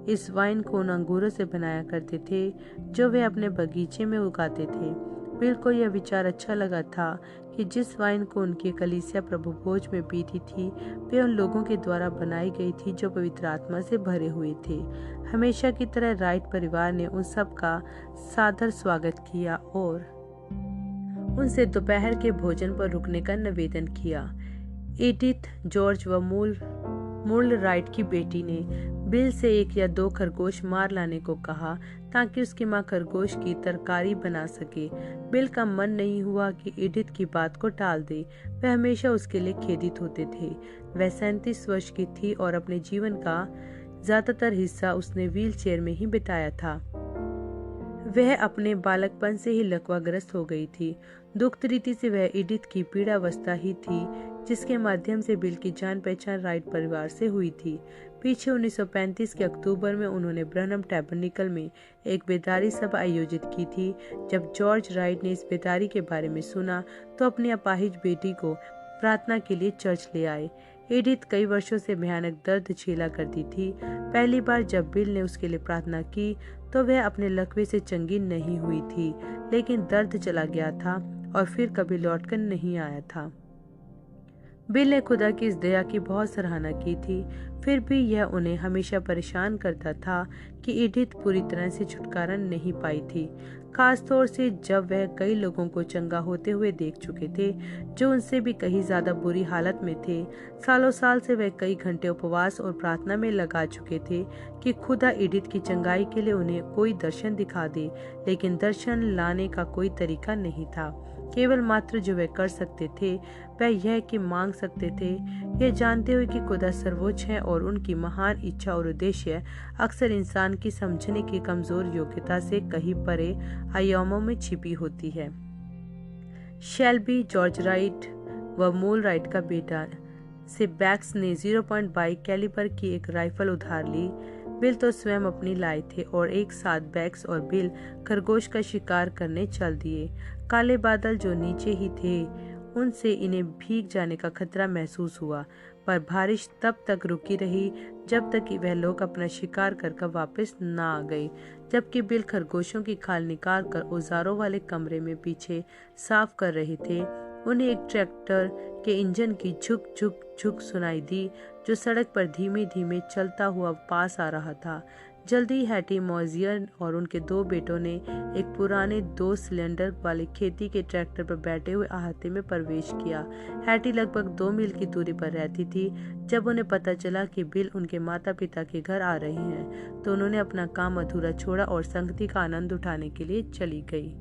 इस वाइन को उन अंगूरों से बनाया करते थे जो वे अपने बगीचे में उगाते थे। बिल को यह विचार अच्छा लगा था कि जिस वाइन को उनकी कलीसिया प्रभु भोज में पीती थी, वे उन लोगों के द्वारा बनाई गई थी जो पवित्र आत्मा से भरे हुए थे। हमेशा की तरह राइट परिवार ने उन सब का सादर स्वागत किया और उनसे दोपहर के भोजन पर रुकने का निवेदन किया। एडिथ, जॉर्ज व मूल राइट की बेटी ने बिल से 1 या 2 खरगोश मार लाने को कहा ताकि उसकी मां खरगोश की तरकारी बना सके। बिल का मन नहीं हुआ कि एडिथ की बात को टाल दे। वह हमेशा उसके लिए खेदित होते थे। वह 37 वर्ष की थी और अपने जीवन का ज्यादातर हिस्सा उसने व्हील चेयर में ही बिताया था। वह अपने बालकपन से ही लकवाग्रस्त हो गई थी। दुखद रीति से वह एडिथ की पीड़ावस्था ही थी जिसके माध्यम से बिल की जान पहचान राइट परिवार से हुई थी। पीछे 1935 के अक्टूबर में उन्होंने ब्रनम टैबरनेकल में एक बेदारी सभा आयोजित की थी। जब जॉर्ज राइट ने इस बेदारी के बारे में सुना तो अपनी अपाहिज बेटी को प्रार्थना के लिए चर्च ले आए। एडिथ कई वर्षों से भयानक दर्द झेला करती थी। पहली बार जब बिल ने उसके लिए प्रार्थना की तो वह अपने लकवे से चंगी नहीं हुई थी, लेकिन दर्द चला गया था और फिर कभी लौटकर नहीं आया था। बिल ने खुदा की इस दया की बहुत सराहना की थी, फिर भी यह उन्हें हमेशा परेशान करता था कि एडिथ पूरी तरह से छुटकारा नहीं पाई थी, खास तौर से जब वह कई लोगों को चंगा होते हुए देख चुके थे जो उनसे भी कहीं ज्यादा बुरी हालत में थे। सालों साल से वह कई घंटे उपवास और प्रार्थना में लगा चुके थे कि खुदा एडिथ की चंगाई के लिए उन्हें कोई दर्शन दिखा दे, लेकिन दर्शन लाने का कोई तरीका नहीं था। केवल मात्र जो वे कर सकते थे वह यह कि मांग सकते थे, यह जानते हुए कि खुदा सर्वोच्च है और उनकी महान इच्छा और उद्देश्य अक्सर इंसान की समझने की कमजोर योग्यता से कहीं परे आयामों में छिपी होती है। शेल्बी, जॉर्ज राइट व मूल राइट का बेटा से बैक्स ने 0.22 कैलिबर की एक राइफल उधार ली। बिल तो स्वयं अपनी लाए थे और एक साथ बैक्स और बिल खरगोश का शिकार करने चल दिए। काले बादल जो नीचे ही थे उनसे इन्हें भीग जाने का खतरा महसूस हुआ, पर बारिश तब तक रुकी रही जब तक कि वह लोग अपना शिकार कर वापस न आ गए। जबकि बिल खरगोशों की खाल निकाल कर औजारों वाले कमरे में पीछे साफ कर रहे थे, उन्हें एक ट्रैक्टर के इंजन की झुक झुक झुक सुनाई दी जो सड़क पर धीमे धीमे चलता हुआ पास आ रहा था। जल्दी हैटी मॉजियर और उनके 2 बेटों ने एक पुराने 2 सिलेंडर वाले खेती के ट्रैक्टर पर बैठे हुए अहाते में प्रवेश किया। हैटी लगभग 2 मील की दूरी पर रहती थी। जब उन्हें पता चला कि बिल उनके माता पिता के घर आ रहे हैं तो उन्होंने अपना काम अधूरा छोड़ा और संगति का आनंद उठाने के लिए चली गई।